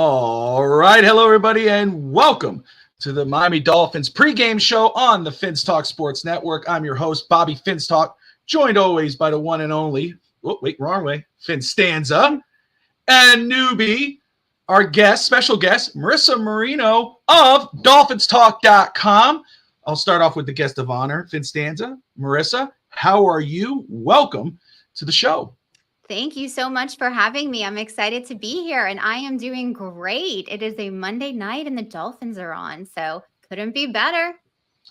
All right. Hello, everybody, and welcome to the Miami Dolphins pregame show on the Fins Talk Sports Network. I'm your host, Bobby Fins Talk, joined always by the one and only, wrong way, FinStanza, and newbie, our guest, special guest, Marisa Marino of DolphinsTalk.com. I'll start off with the guest of honor, FinStanza. Marisa, how are you? Welcome to the show. Thank you so much for having me. I'm excited to be here, and I am doing great. It is a Monday night, and the Dolphins are on, so couldn't be better.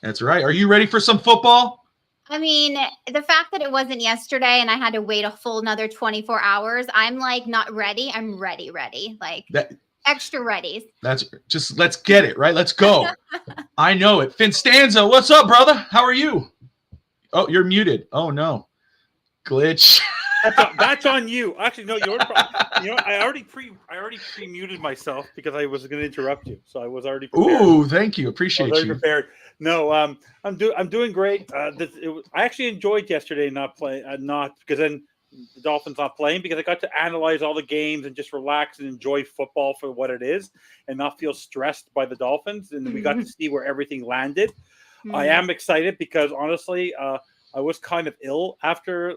That's right. Are you ready for some football? I mean, the fact that it wasn't yesterday and I had to wait a full another 24 hours, I'm like not ready. I'm ready. Like extra ready. That's just, let's get it, right? Let's go. I know it. FinStanza, what's up, brother? How are you? Oh, you're muted. Oh, no. Glitch. That's on you. Actually, no, you're. I already pre-muted myself because I was going to interrupt you, so I was already prepared. Ooh, thank you. Appreciate you. Prepared. No, I'm doing great. I actually enjoyed yesterday not because then the Dolphins not playing because I got to analyze all the games and just relax and enjoy football for what it is and not feel stressed by the Dolphins. And we got to see where everything landed. I am excited because honestly, I was kind of ill after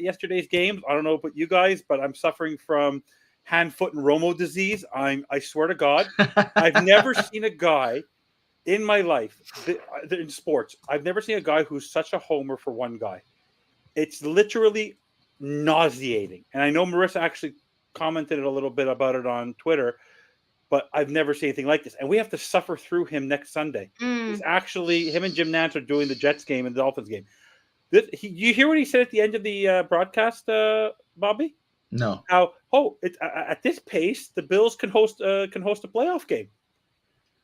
yesterday's games. I don't know about you guys, but I'm suffering from hand, foot, and Romo disease. I swear to God, I've never seen a guy in my life in sports. I've never seen a guy who's such a homer for one guy. It's literally nauseating. And I know Marisa actually commented a little bit about it on Twitter, but I've never seen anything like this. And we have to suffer through him next Sunday. He's actually, him and Jim Nantz are doing the Jets game and the Dolphins game. You hear what he said at the end of the broadcast, Bobby? No. At this pace, the Bills can host a playoff game.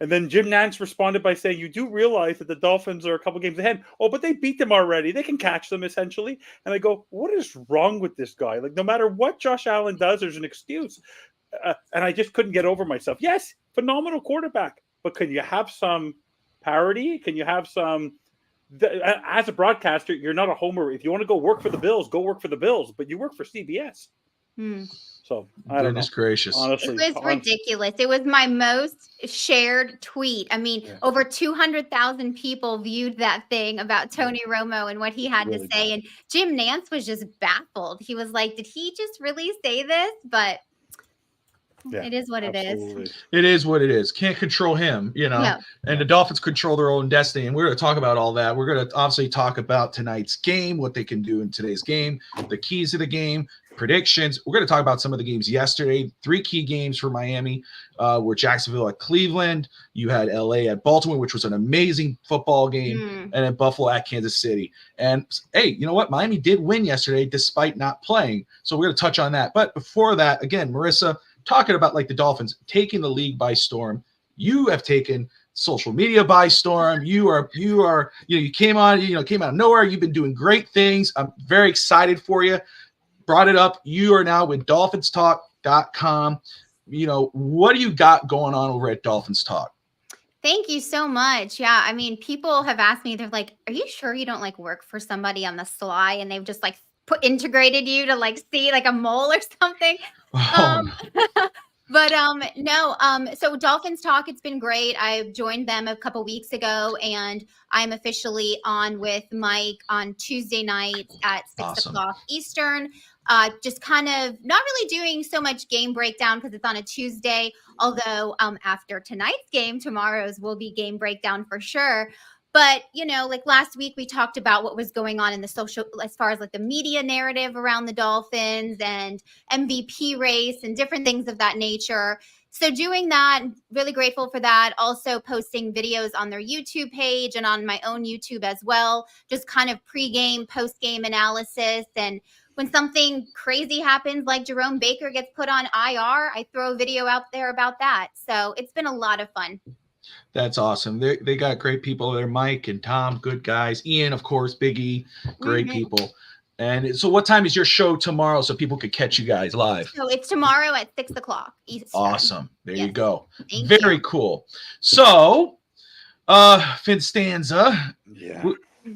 And then Jim Nantz responded by saying, "You do realize that the Dolphins are a couple games ahead. Oh, but they beat them already. They can catch them essentially." And I go, "What is wrong with this guy? Like, no matter what Josh Allen does, there's an excuse." And I just couldn't get over myself. Yes, phenomenal quarterback, but can you have some parity? Can you have some? As a broadcaster, you're not a homer. If you want to go work for the Bills, go work for the Bills. But you work for CBS. So I don't know. Goodness gracious. Honestly, it was ridiculous. It was my most shared tweet. I mean, over 200,000 people viewed that thing about Tony Romo and what he had to say. And Jim Nantz was just baffled. He was like, did he just really say this? But it is what it is. It is what it is. Can't control him, and the Dolphins control their own destiny. And we're going to talk about all that. We're going to obviously talk about tonight's game, what they can do in today's game, the keys to the game, predictions. We're going to talk about some of the games yesterday. 3 key games for Miami were Jacksonville at Cleveland. You had LA at Baltimore, which was an amazing football game, and then Buffalo at Kansas City. And hey, you know what? Miami did win yesterday despite not playing. So we're going to touch on that. But before that, again, Marisa, talking about like the Dolphins taking the league by storm. You have taken social media by storm. You came out of nowhere. You've been doing great things. I'm very excited for you. Brought it up. You are now with DolphinsTalk.com. What do you got going on over at Dolphins Talk? Thank you so much. Yeah, I mean, people have asked me, they're like, are you sure you don't like work for somebody on the sly? And they've just like integrated you to like see like a mole or something. But no. So Dolphins Talk, it's been great. I joined them a couple weeks ago, and I'm officially on with Mike on Tuesday nights at 6 o'clock Eastern. Just kind of not really doing so much game breakdown because it's on a Tuesday. Although after tonight's game, tomorrow's will be game breakdown for sure. But, like last week, we talked about what was going on in the social, as far as like the media narrative around the Dolphins and MVP race and different things of that nature. So doing that, really grateful for that. Also posting videos on their YouTube page and on my own YouTube as well. Just kind of pregame, postgame analysis. And when something crazy happens, like Jerome Baker gets put on IR, I throw a video out there about that. So it's been a lot of fun. That's awesome. They got great people there. Mike and Tom, good guys. Ian, of course, Big E, great people. And so what time is your show tomorrow so people could catch you guys live? So it's tomorrow at 6 o'clock Eastern. Awesome. There you go. Thank Very you. Cool. So, FinStanza. Yeah.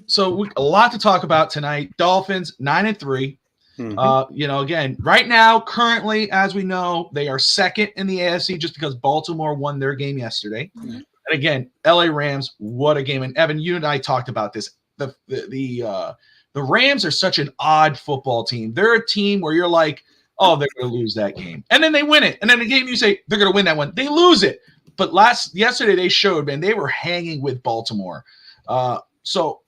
So a lot to talk about tonight. Dolphins 9-3. Again, right now, currently, as we know, they are second in the AFC just because Baltimore won their game yesterday. Mm-hmm. And again, LA Rams, what a game. And Evan, you and I talked about this. The Rams are such an odd football team. They're a team where you're like, oh, they're going to lose that game. And then they win it. And then the game you say they're going to win that one. They lose it. But yesterday they showed, man, they were hanging with Baltimore. So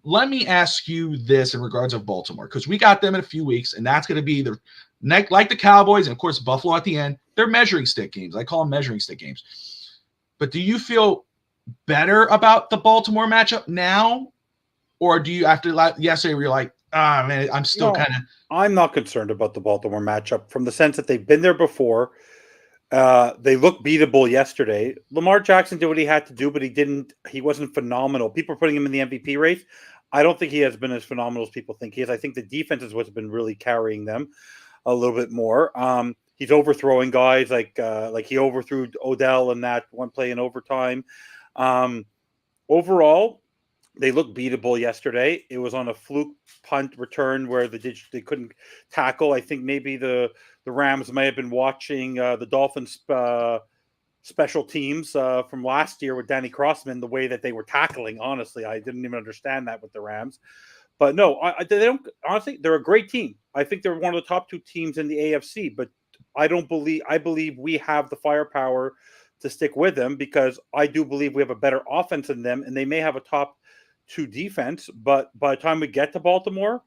let me ask you this in regards of Baltimore, because we got them in a few weeks, and that's going to be like the Cowboys and, of course, Buffalo at the end. They're measuring stick games. I call them measuring stick games. But do you feel better about the Baltimore matchup now? Or do you, after yesterday, where you're like, man, I'm still kind of. I'm not concerned about the Baltimore matchup from the sense that they've been there before. They looked beatable yesterday. Lamar Jackson did what he had to do, but he wasn't phenomenal. People are putting him in the MVP race. I don't think he has been as phenomenal as people think he is. I think the defense is what's been really carrying them a little bit more. He's overthrowing guys like he overthrew Odell in that one play in overtime. Overall, they looked beatable yesterday. It was on a fluke punt return where they couldn't tackle. I think maybe the Rams may have been watching the Dolphins special teams from last year with Danny Crossman, the way that they were tackling. Honestly, I didn't even understand that with the Rams. But no, they don't. Honestly, they're a great team. I think they're one of the top two teams in the AFC. But I believe we have the firepower to stick with them, because I do believe we have a better offense than them, and they may have a top two defense. But by the time we get to Baltimore,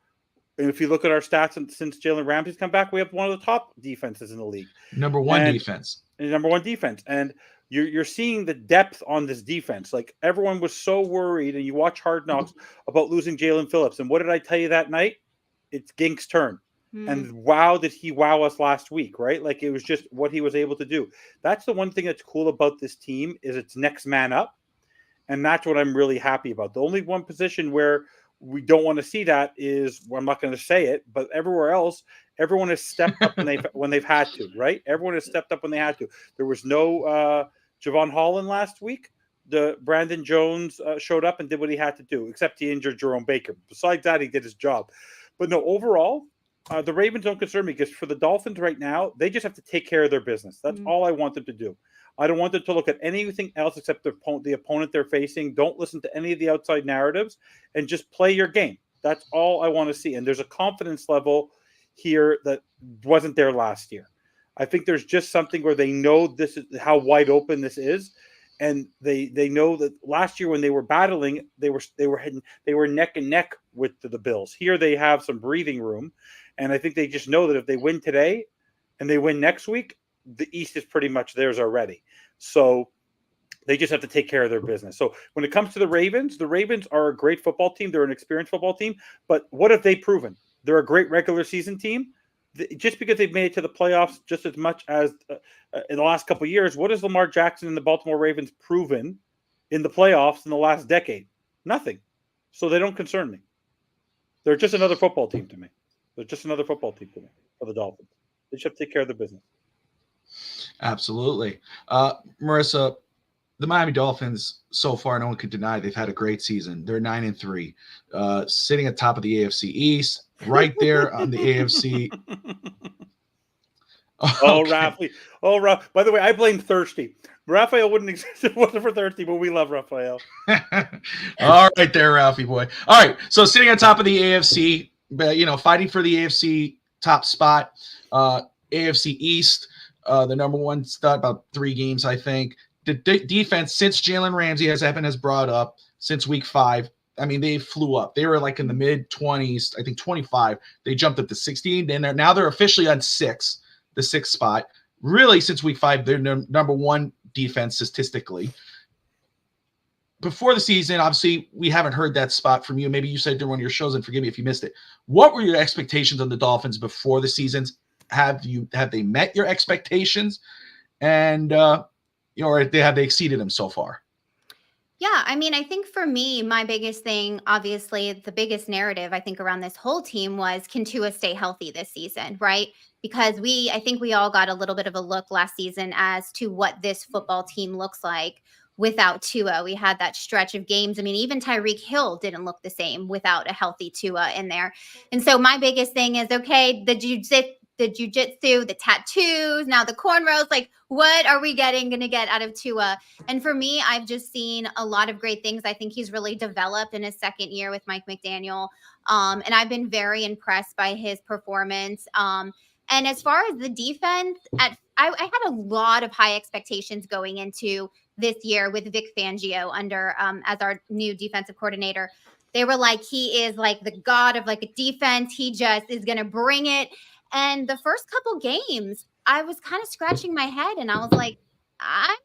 and if you look at our stats since Jalen Ramsey's come back, we have one of the top defenses in the league. Number one defense. And you're seeing the depth on this defense. Like, everyone was so worried, and you watch Hard Knocks about losing Jalen Phillips. And what did I tell you that night? It's Gink's turn. And wow, did he wow us last week, right? Like, it was just what he was able to do. That's the one thing that's cool about this team, is it's next man up. And that's what I'm really happy about. The only one position where we don't want to see that is, well, I'm not going to say it, but everywhere else, everyone has stepped up when they've had to, right? Everyone has stepped up when they had to. There was no Javon Holland last week. The Brandon Jones showed up and did what he had to do, except he injured Jerome Baker. Besides that, he did his job. But no, overall, the Ravens don't concern me, because for the Dolphins right now, they just have to take care of their business. That's all I want them to do. I don't want them to look at anything else except the opponent they're facing. Don't listen to any of the outside narratives, and just play your game. That's all I want to see. And there's a confidence level here that wasn't there last year. I think there's just something where they know this is how wide open this is. And they know that last year when they were battling, they were neck and neck with the Bills. Here they have some breathing room. And I think they just know that if they win today and they win next week, the East is pretty much theirs already. So they just have to take care of their business. So when it comes to the Ravens are a great football team. They're an experienced football team. But what have they proven? They're a great regular season team. Just because they've made it to the playoffs just as much as in the last couple of years, what has Lamar Jackson and the Baltimore Ravens proven in the playoffs in the last decade? Nothing. So they don't concern me. They're just another football team to me. They're just another football team to me for the Dolphins. They just have to take care of their business. Absolutely. Marisa, the Miami Dolphins, so far, no one could deny they've had a great season. They're 9-3, sitting at top of the AFC East, right there on the AFC. Okay. Raphael. By the way, I blame Thirsty. Raphael wouldn't exist if it wasn't for Thirsty, but we love Raphael. All right there, Ralphie boy. All right, so sitting on top of the AFC, fighting for the AFC top spot, AFC East, the number one stud, about 3 games, I think. The defense, since Jalen Ramsey has brought up, since week 5, I mean, they flew up. They were like in the mid-20s, I think 25. They jumped up to 16. And now they're officially on the 6th spot. Really, since week 5, they're number one defense statistically. Before the season, obviously, we haven't heard that spot from you. Maybe you said during one of your shows, and forgive me if you missed it. What were your expectations on the Dolphins before the seasons? Have they met your expectations? And or have they exceeded them so far? Yeah, I mean, I think for me, my biggest thing, obviously, the biggest narrative I think around this whole team was, can Tua stay healthy this season, right? Because I think we all got a little bit of a look last season as to what this football team looks like without Tua. We had that stretch of games. I mean, even Tyreek Hill didn't look the same without a healthy Tua in there. And so my biggest thing is, okay, the jiu-jitsu, the tattoos, now the cornrows, like what are we going to get out of Tua? And for me, I've just seen a lot of great things. I think he's really developed in his second year with Mike McDaniel. And I've been very impressed by his performance. And as far as the defense, I had a lot of high expectations going into this year with Vic Fangio under as our new defensive coordinator. They were like, he is like the god of like a defense. He just is going to bring it. And the first couple games, I was kind of scratching my head and I was like, I'm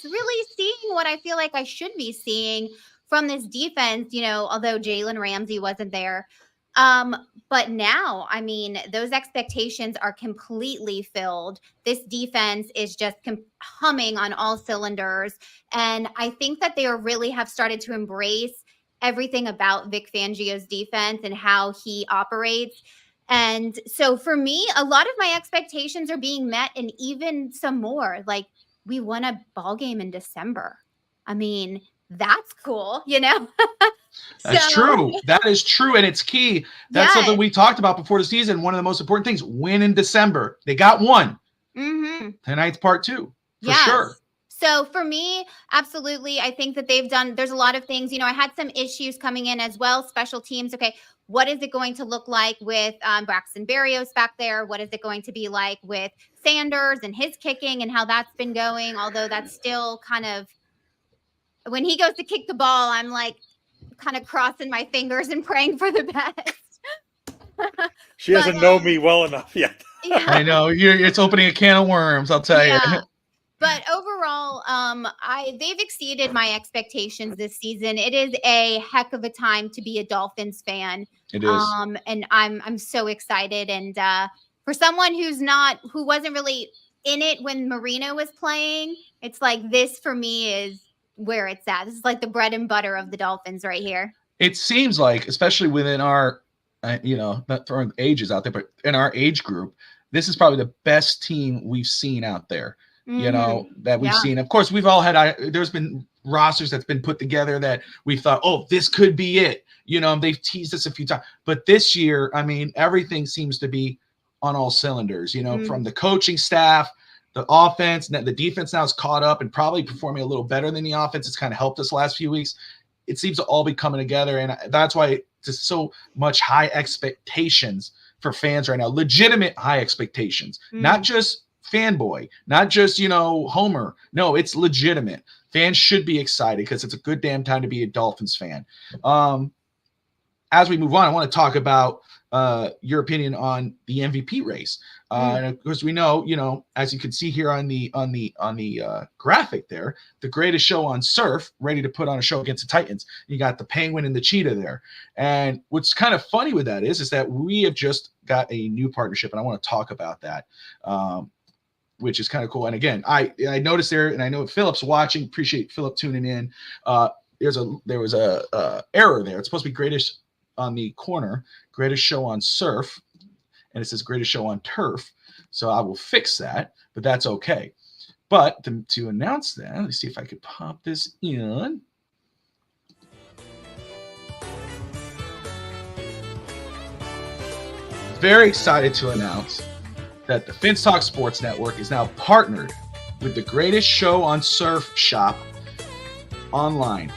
really seeing what I feel like I should be seeing from this defense, although Jalen Ramsey wasn't there. But now, I mean, those expectations are completely filled. This defense is just humming on all cylinders. And I think that they really have started to embrace everything about Vic Fangio's defense and how he operates. And so for me, a lot of my expectations are being met and even some more. Like, we won a ball game in December. I mean, that's cool, That's true. That is true. And it's key. That's something we talked about before the season. One of the most important things, win in December. They got one. Mm-hmm. Tonight's part 2 for sure. So for me, absolutely. I think that there's a lot of things, I had some issues coming in as well. Special teams. Okay. What is it going to look like with Braxton Berrios back there? What is it going to be like with Sanders and his kicking and how that's been going? Although that's still kind of, when he goes to kick the ball, I'm like kind of crossing my fingers and praying for the best. She doesn't know me well enough yet. Yeah. I know. It's opening a can of worms, I'll tell you. But overall, they've exceeded my expectations this season. It is a heck of a time to be a Dolphins fan. It is. And I'm so excited. And for someone who wasn't really in it when Marino was playing, it's like this for me is where it's at. This is like the bread and butter of the Dolphins right here. It seems like, especially within our, not throwing ages out there, but in our age group, this is probably the best team we've seen out there. That we've seen. Of course, we've all had, there's been rosters that's been put together that we thought, oh, this could be it. They've teased us a few times. But this year, I mean, everything seems to be on all cylinders, from the coaching staff, the offense, the defense now is caught up and probably performing a little better than the offense. It's kind of helped us last few weeks. It seems to all be coming together. And that's why there's so much high expectations for fans right now. Legitimate high expectations, not just fanboy, not just, Homer. No, it's legitimate. Fans should be excited because it's a good damn time to be a Dolphins fan. As we move on, I want to talk about your opinion on the MVP race. And of course, we know, as you can see here on the graphic there, the greatest show on surf, ready to put on a show against the Titans. You got the Penguin and the Cheetah there. And what's kind of funny with that is that we have just got a new partnership, and I want to talk about that. Which is kind of cool. And again, I noticed there, and I know Philip's watching. Appreciate Philip tuning in. There was a error there. It's supposed to be greatest on the corner, greatest show on surf, and it says greatest show on turf. So I will fix that, but that's okay. But to announce that, let's see if I could pop this in. Very excited to announce that the Fins Talk Sports Network is now partnered with the greatest show on surf shop online.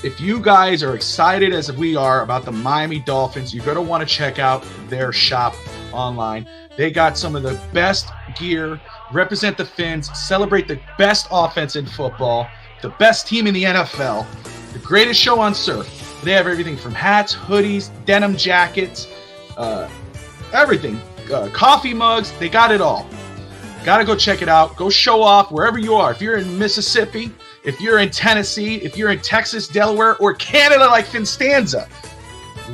If you guys are excited as we are about the Miami Dolphins, you're going to want to check out their shop online. They got some of the best gear, represent the Fins, celebrate the best offense in football, the best team in the NFL, the greatest show on surf. They have everything from hats, hoodies, denim jackets, everything. Coffee mugs, they got it all. Got to go check it out. Go show off wherever you are. If you're in Mississippi, if you're in Tennessee, if you're in Texas, Delaware, or Canada like FinStanza,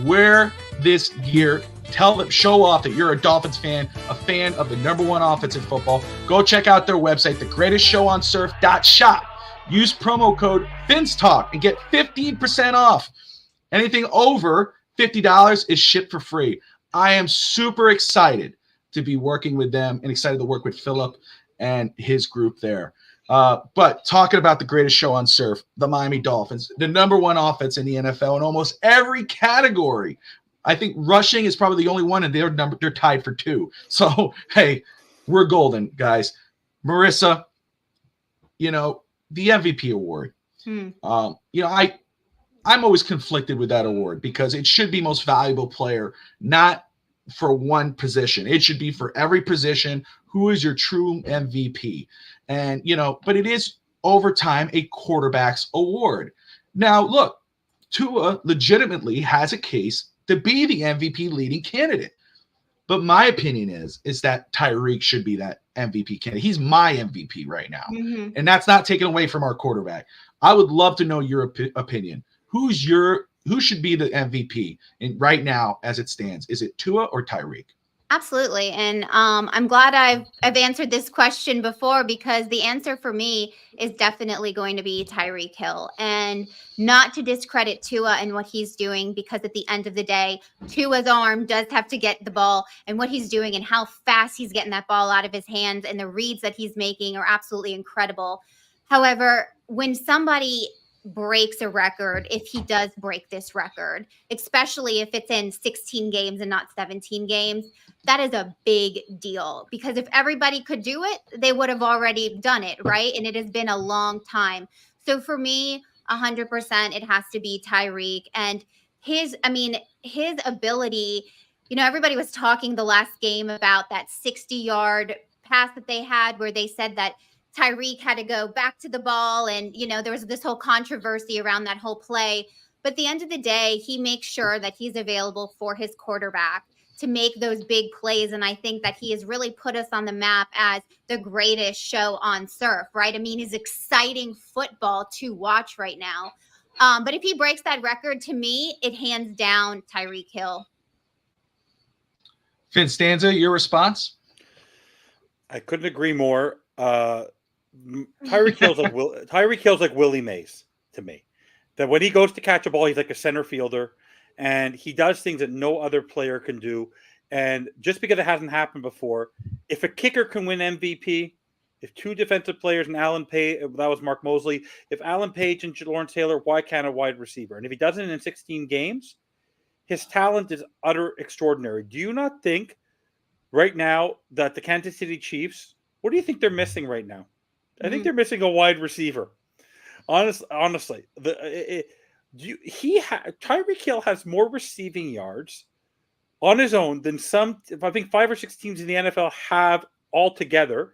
wear this gear. Tell them, show off that you're a Dolphins fan, a fan of the #1 offense in football. Go check out their website, thegreatestshowonsurf.shop. Use promo code FINSTALK and get 15% off. Anything over $50 is shipped for free. I am super excited to be working with them and excited to work with Philip and his group there. But talking about the greatest show on surf, the Miami Dolphins, the #1 offense in the NFL in almost every category. I think rushing is probably the only one, and they're tied for 2. So, hey, we're golden, guys. Marisa, the MVP award. I'm always conflicted with that award because it should be most valuable player, not for one position. It should be for every position. Who is your true MVP? And, but it is over time a quarterback's award. Now, look, Tua legitimately has a case to be the MVP leading candidate. But my opinion is that Tyreek should be that MVP candidate. He's my MVP right now. Mm-hmm. And that's not taken away from our quarterback. I would love to know your opinion. Who should be the MVP right now as it stands? Is it Tua or Tyreek? Absolutely. And I'm glad I've answered this question before, because the answer for me is definitely going to be Tyreek Hill. And not to discredit Tua and what he's doing, because at the end of the day, Tua's arm does have to get the ball, and what he's doing and how fast he's getting that ball out of his hands and the reads that he's making are absolutely incredible. However, when somebody breaks a record, if he does break this record, especially if it's in 16 games and not 17 games, that is a big deal, because if everybody could do it, they would have already done it, right? And it has been a long time. So for me, 100%, it has to be Tyreek. And his ability, everybody was talking the last game about that 60-yard pass that they had, where they said that Tyreek had to go back to the ball, and there was this whole controversy around that whole play. But at the end of the day, he makes sure that he's available for his quarterback to make those big plays. And I think that he has really put us on the map as the greatest show on surf, right? I mean, he's exciting football to watch right now. But if he breaks that record, to me, it hands down Tyreek Hill. FinStanza, your response? I couldn't agree more. Tyreek Hill's like Willie Mays to me. That when he goes to catch a ball, he's like a center fielder, and he does things that no other player can do. And just because it hasn't happened before, if a kicker can win MVP, if 2 defensive players and Alan Page, that was Mark Mosley, if Alan Page and Lawrence Taylor, why can't a wide receiver? And if he does it in 16 games, his talent is utter extraordinary. Do you not think right now that the Kansas City Chiefs, what do you think they're missing right now? I think they're missing a wide receiver. Honestly, Tyreek Hill has more receiving yards on his own than I think 5 or 6 teams in the NFL have altogether.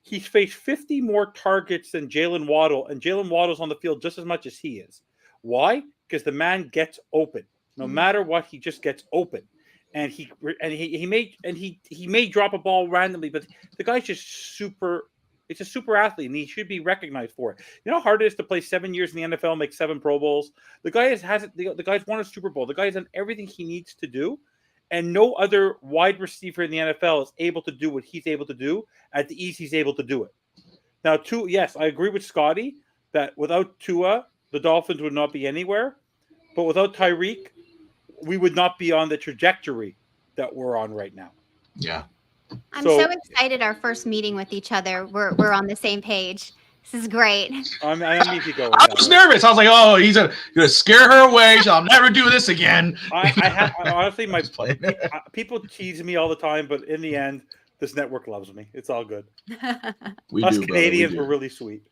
He's faced 50 more targets than Jalen Waddle, and Jalen Waddle's on the field just as much as he is. Why? Because the man gets open. No matter what, he just gets open. And he may drop a ball randomly, but the guy's just super. It's a super athlete, and he should be recognized for it. You know how hard it is to play 7 years in the NFL, make 7 Pro Bowls. The guy's won a Super Bowl. The guy's done everything he needs to do, and no other wide receiver in the NFL is able to do what he's able to do at the ease he's able to do it. Now, yes, I agree with Scotty that without Tua, the Dolphins would not be anywhere, but without Tyreek, we would not be on the trajectory that we're on right now. Yeah. I'm so excited. Our first meeting with each other, we're on the same page. This is great. I need to go. I was nervous. I was like, "Oh, he's gonna scare her away. So I'll never do this again." Honestly, people tease me all the time, but in the end, this network loves me. It's all good. Us Canadians were really sweet.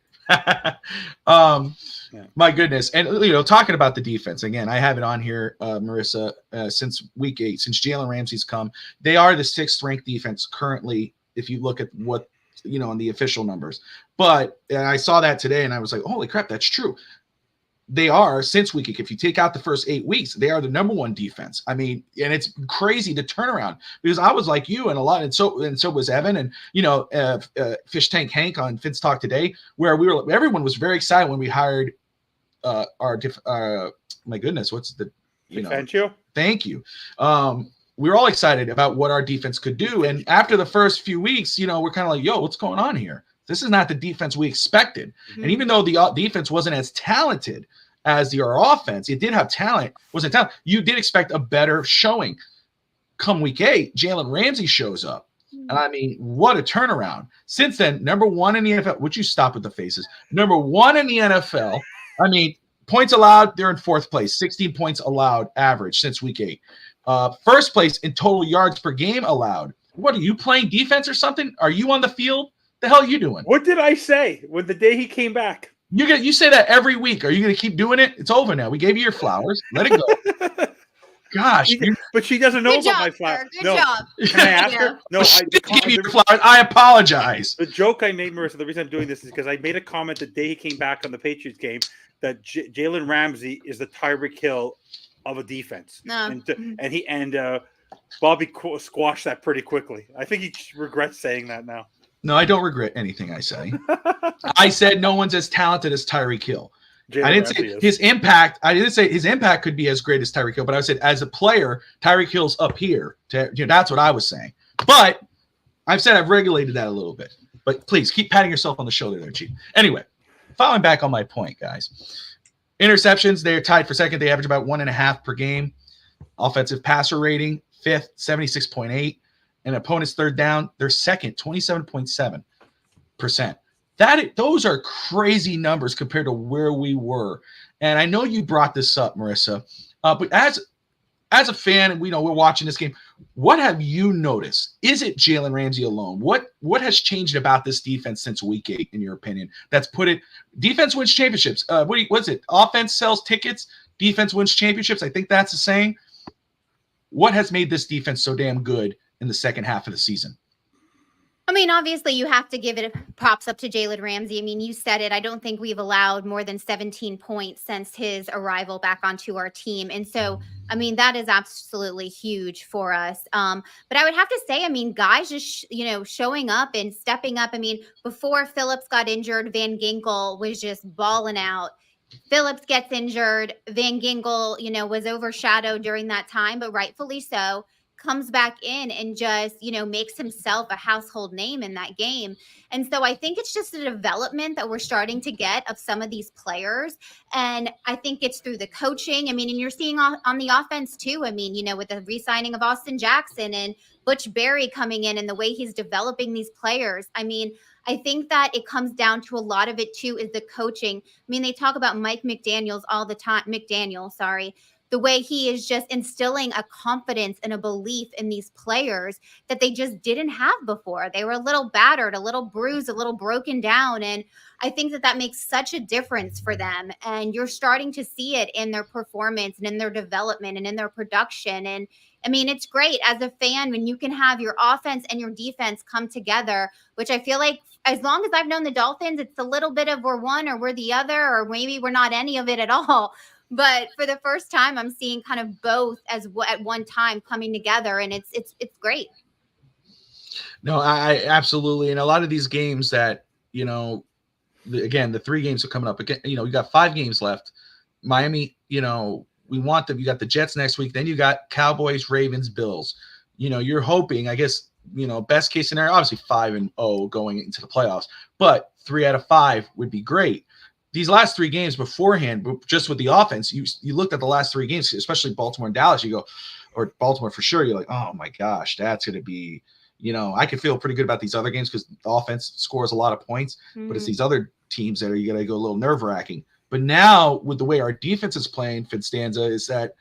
My goodness. And talking about the defense again, I have it on here, Marisa, since week 8, since Jalen Ramsey's come, they are the 6th ranked defense currently, if you look at what in the official numbers. But I saw that today and I was like, holy crap, that's true. They are, since week 8, if you take out the first 8 weeks, they are the #1 defense. I mean, and it's crazy to turn around, because I was like you and and so was Evan and Fish Tank Hank on Fins Talk today, where everyone was very excited when we hired my goodness, what's the thank you. We were all excited about what our defense could do, and after the first few weeks, we're kind of like, yo, what's going on here? This is not the defense we expected. Mm-hmm. And even though the defense wasn't as talented as our offense, it did have talent. You did expect a better showing. Come week 8, Jalen Ramsey shows up. And I mean, what a turnaround. Since then, number one in the NFL. Would you stop with the faces? Number one in the NFL. I mean, points allowed, they're in fourth place. 16 points allowed average since week 8. First place in total yards per game allowed. What, are you playing defense or something? Are you on the field? The hell are you doing? What did I say when the day he came back? You say that every week. Are you going to keep doing it? It's over now. We gave you your flowers. Let it go. Gosh. But she doesn't know Good about job, my flowers. sir. Good job. Can I ask her? No, give you your flowers. I apologize. The joke I made, Marisa, the reason I'm doing this is because I made a comment the day he came back on the Patriots game that Jalen Ramsey is the Tyreek Hill of a defense. No. And Bobby squashed that pretty quickly. I think he regrets saying that now. No, I don't regret anything I say. I said no one's as talented as Tyreek Hill. I didn't say his impact. I didn't say his impact could be as great as Tyreek Hill, but I said as a player, Tyreek Hill's up here. That's what I was saying. But I've said I've regulated that a little bit. But please keep patting yourself on the shoulder there, Chief. Anyway, following back on my point, guys. Interceptions, they're tied for second. They average about 1.5 per game. Offensive passer rating, fifth, 76.8. And opponent's third down, they're second, 27.7%. Those are crazy numbers compared to where we were. And I know you brought this up, Marisa, but as a fan, and we know we're watching this game, what have you noticed? Is it Jalen Ramsey alone? What has changed about this defense since week 8, in your opinion? That's put it. Defense wins championships. What's it? Offense sells tickets. Defense wins championships. I think that's the saying. What has made this defense so damn good in the second half of the season? I mean, obviously, you have to give it props up to Jalen Ramsey. I mean, you said it. I don't think we've allowed more than 17 points since his arrival back onto our team. And so, I mean, that is absolutely huge for us. But I would have to say, I mean, guys just, showing up and stepping up. I mean, before Phillips got injured, Van Ginkel was just balling out. Phillips gets injured. Van Ginkel, was overshadowed during that time, but rightfully so. Comes back in and just, makes himself a household name in that game. And so I think it's just a development that we're starting to get of some of these players. And I think it's through the coaching. I mean, and you're seeing on the offense too. I mean, with the re-signing of Austin Jackson and Butch Berry coming in and the way he's developing these players. I mean, I think that it comes down to a lot of it too is the coaching. I mean, they talk about Mike McDaniel all the time. The way he is just instilling a confidence and a belief in these players that they just didn't have before. They were a little battered, a little bruised, a little broken down. And I think that makes such a difference for them. And you're starting to see it in their performance and in their development and in their production. And I mean, it's great as a fan when you can have your offense and your defense come together, which I feel like as long as I've known the Dolphins, it's a little bit of we're one or we're the other, or maybe we're not any of it at all. But for the first time, I'm seeing kind of both at one time coming together, and it's great. No, I absolutely. And a lot of these games that, again, the 3 games are coming up. Again, you got 5 games left. Miami, we want them. You got the Jets next week. Then you got Cowboys, Ravens, Bills. You're hoping, I guess, best case scenario, obviously 5-0 going into the playoffs, but 3 out of 5 would be great. These last 3 games beforehand, just with the offense, you looked at the last 3 games, especially Baltimore and Dallas, you go, or Baltimore for sure, you're like, oh my gosh, that's going to be, I can feel pretty good about these other games because the offense scores a lot of points, but it's these other teams that are you got to go a little nerve-wracking. But now with the way our defense is playing, FinStanza, is that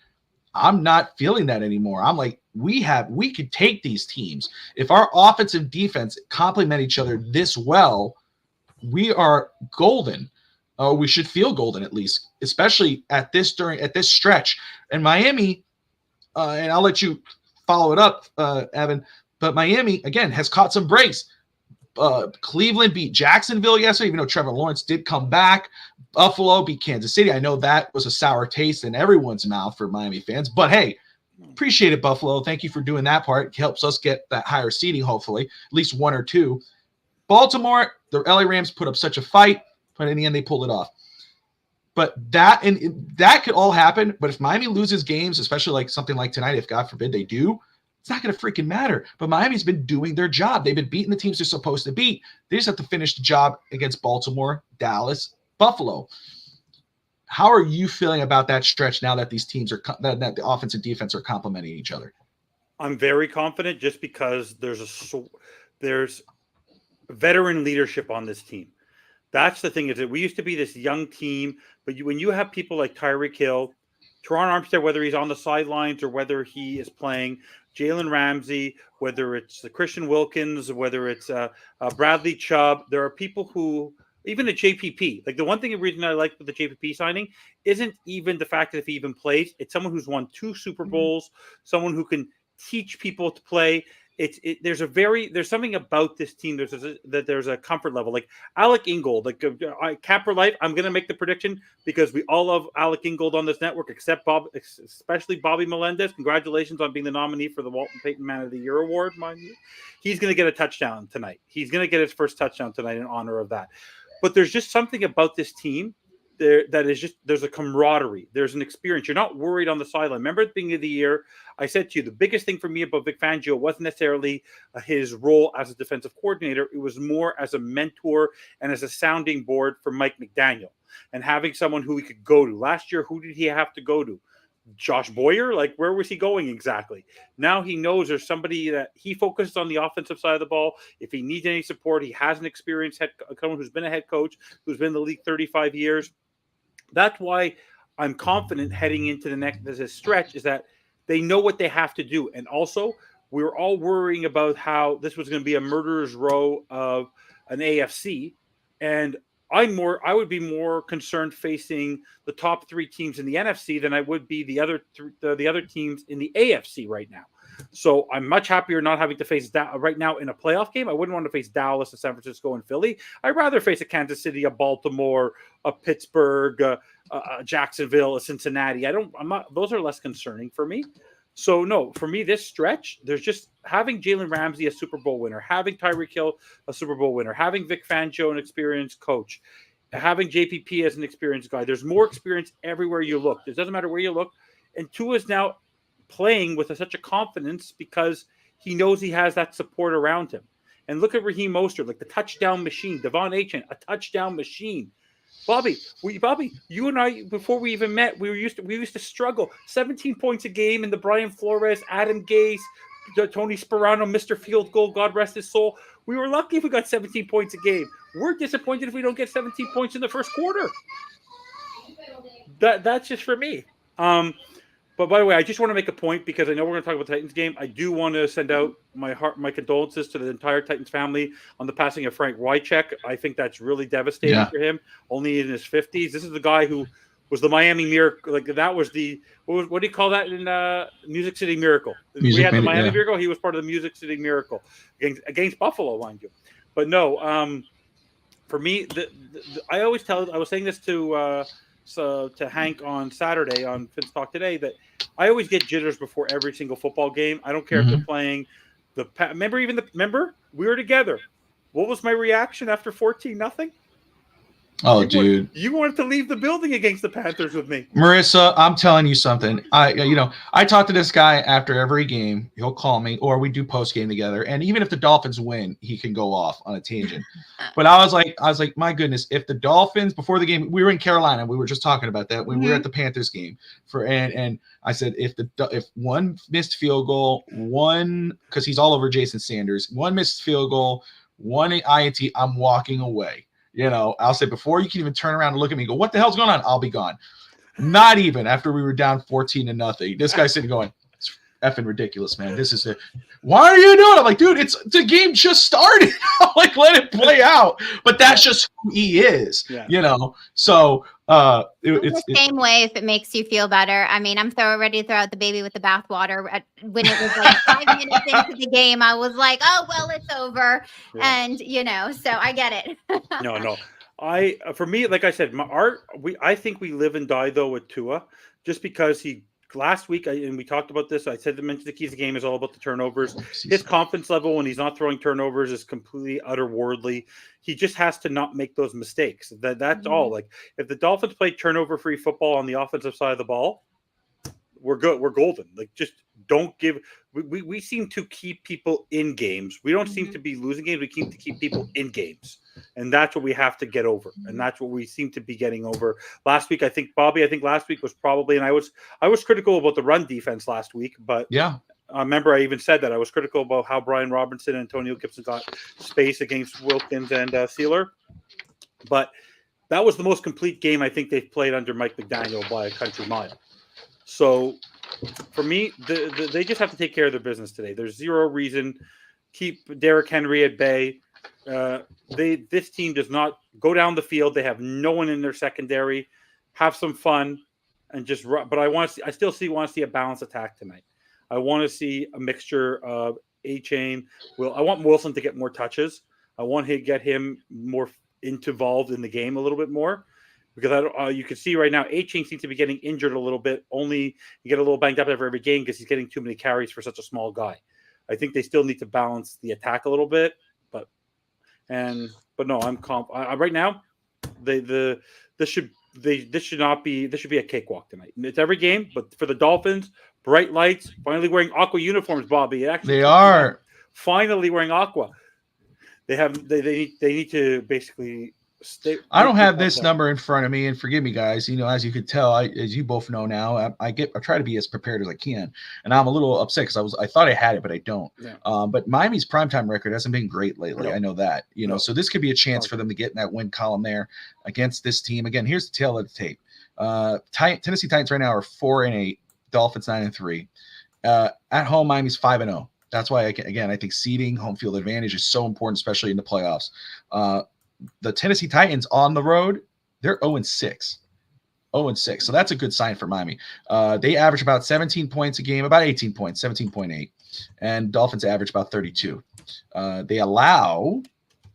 I'm not feeling that anymore. I'm like, we could take these teams. If our offense and defense complement each other this well, we are golden. We should feel golden at least, especially at this stretch. And Miami, and I'll let you follow it up, Evan. But Miami again has caught some breaks. Cleveland beat Jacksonville yesterday, even though Trevor Lawrence did come back. Buffalo beat Kansas City. I know that was a sour taste in everyone's mouth for Miami fans, but hey, appreciate it, Buffalo. Thank you for doing that part. It helps us get that higher seeding, hopefully, at least 1 or 2. Baltimore, the LA Rams put up such a fight. But in the end, they pulled it off. But that could all happen. But if Miami loses games, especially like something like tonight, if God forbid they do, it's not going to freaking matter. But Miami's been doing their job. They've been beating the teams they're supposed to beat. They just have to finish the job against Baltimore, Dallas, Buffalo. How are you feeling about that stretch now that these teams that the offense and defense are complementing each other? I'm very confident just because there's veteran leadership on this team. That's the thing, is that we used to be this young team, but when you have people like Tyreek Hill, Teron Armstead, whether he's on the sidelines or whether he is playing, Jalen Ramsey, whether it's the Christian Wilkins, whether it's Bradley Chubb, there are people who, even a JPP, like the one reason I like with the JPP signing isn't even the fact that if he even plays, it's someone who's won 2 Super Bowls, someone who can teach people to play. There's something about this team. There's a comfort level. Like Alec Ingold, Cap for Life. I'm gonna make the prediction because we all love Alec Ingold on this network, except especially Bobby Melendez. Congratulations on being the nominee for the Walton Payton Man of the Year award, mind you. He's gonna get a touchdown tonight. He's gonna get his first touchdown tonight in honor of that. But there's just something about this team there's a camaraderie. There's an experience. You're not worried on the sideline. Remember at the beginning of the year, I said to you, the biggest thing for me about Vic Fangio wasn't necessarily his role as a defensive coordinator. It was more as a mentor and as a sounding board for Mike McDaniel and having someone who he could go to. Last year, who did he have to go to? Josh Boyer? Like, where was he going exactly? Now he knows there's somebody that he focuses on the offensive side of the ball. If he needs any support, he has an experienced someone who's been a head coach, who's been in the league 35 years. That's why I'm confident heading into the next stretch, is that they know what they have to do. And also, we were all worrying about how this was going to be a murderer's row of an AFC. And I would be more concerned facing the top 3 teams in the NFC than I would be the other teams in the AFC right now. So I'm much happier not having to face that right now in a playoff game. I wouldn't want to face Dallas, a San Francisco, and Philly. I'd rather face a Kansas City, a Baltimore, a Pittsburgh, a Jacksonville, a Cincinnati. Those are less concerning for me. So no, for me, this stretch, there's just having Jalen Ramsey, a Super Bowl winner, having Tyreek Hill, a Super Bowl winner, having Vic Fangio, an experienced coach, having JPP as an experienced guy. There's more experience everywhere you look. It doesn't matter where you look. And Tua is now playing with such a confidence because he knows he has that support around him. And look at Raheem Mostert, like the touchdown machine. Devon Achane, a touchdown machine. Bobby, you and I, before we even met, we used to struggle. 17 points a game in the Brian Flores, Adam Gase, Tony Sperano, Mr. Field Goal, God rest his soul. We were lucky if we got 17 points a game. We're disappointed if we don't get 17 points in the first quarter. That's just for me. But by the way, I just want to make a point because I know we're going to talk about the Titans game. I do want to send out my condolences to the entire Titans family on the passing of Frank Wycheck. I think that's really devastating for him. Only in his 50s. This is the guy who was the Miami Miracle. Like that was the what do you call that in Music City Miracle? We had the Miami Miracle. He was part of the Music City Miracle against Buffalo, mind you. But no, for me, I always I was saying this to Hank on Saturday on Fins Talk Today that I always get jitters before every single football game. I don't care if they're playing remember we were together. What was my reaction after 14-0? Oh, dude. You wanted to leave the building against the Panthers with me. Marisa, I'm telling you something. I talk to this guy after every game. He'll call me, or we do post game together. And even if the Dolphins win, he can go off on a tangent. But I was like, my goodness, if the Dolphins before the game, we were in Carolina. We were just talking about that when we were at the Panthers game and I said, if one missed field goal, because he's all over Jason Sanders, one missed field goal, one INT, I'm walking away. I'll say before you can even turn around and look at me and go, what the hell's going on? I'll be gone. Not even after we were down 14-0. This guy's sitting going, it's effing ridiculous, man. This is it. Why are you doing it? I'm like, dude, the game just started. I'm like, let it play out. But that's just who he is, So it's the same way if it makes you feel better. I mean, I'm ready to throw out the baby with the bathwater. When it was like 5 minutes into the game, I was like, oh, well, it's over. Yeah. And, so I get it. No. For me, like I said, I think we live and die, though, with Tua, just because last week, and we talked about this, I said to mention the keys of the game is all about the turnovers. His confidence level when he's not throwing turnovers is completely otherworldly. He just has to not make those mistakes. That's all. Like if the Dolphins play turnover-free football on the offensive side of the ball, we're good. We're golden. Like just don't give. We seem to keep people in games. We don't seem to be losing games. We seem to keep people in games, and that's what we have to get over. And that's what we seem to be getting over. Last week, I think Bobby. Last week was probably, and I was critical about the run defense last week, but remember I even said that I was critical about how Brian Robinson and Antonio Gibson got space against Wilkins and Sealer, but that was the most complete game I think they've played under Mike McDaniel by a country mile. So for me, they just have to take care of their business today. There's zero reason. Keep Derrick Henry at bay. This team does not go down the field. They have no one in their secondary. Have some fun and just run. But I still want to see a balanced attack tonight. I want to see a mixture of A-Chain. I want Wilson to get more touches. I want to get him more involved in the game a little bit more. Because you can see right now, A-Chain seems to be getting injured a little bit. Only you get a little banged up every game because he's getting too many carries for such a small guy. I think they still need to balance the attack a little bit, but no, I'm right now. This should be a cakewalk tonight. It's every game, but for the Dolphins, bright lights, finally wearing aqua uniforms, Bobby. They are finally wearing aqua. They need to basically. I don't have this number in front of me, and forgive me, guys. As you could tell, as you both know now, I try to be as prepared as I can, and I'm a little upset because I thought I had it, but I don't. Yeah. But Miami's primetime record hasn't been great lately. No. I know that. So this could be a chance for them to get in that win column there against this team. Again, here's the tail of the tape. Tennessee Titans right now are 4-8, Dolphins 9-3. At home, Miami's 5-0. That's why I think seeding, home field advantage is so important, especially in the playoffs. The Tennessee Titans on the road, they're 0-6. 0-6. So that's a good sign for Miami. They average about 17 points a game, about 18 points, 17.8. And Dolphins average about 32. They allow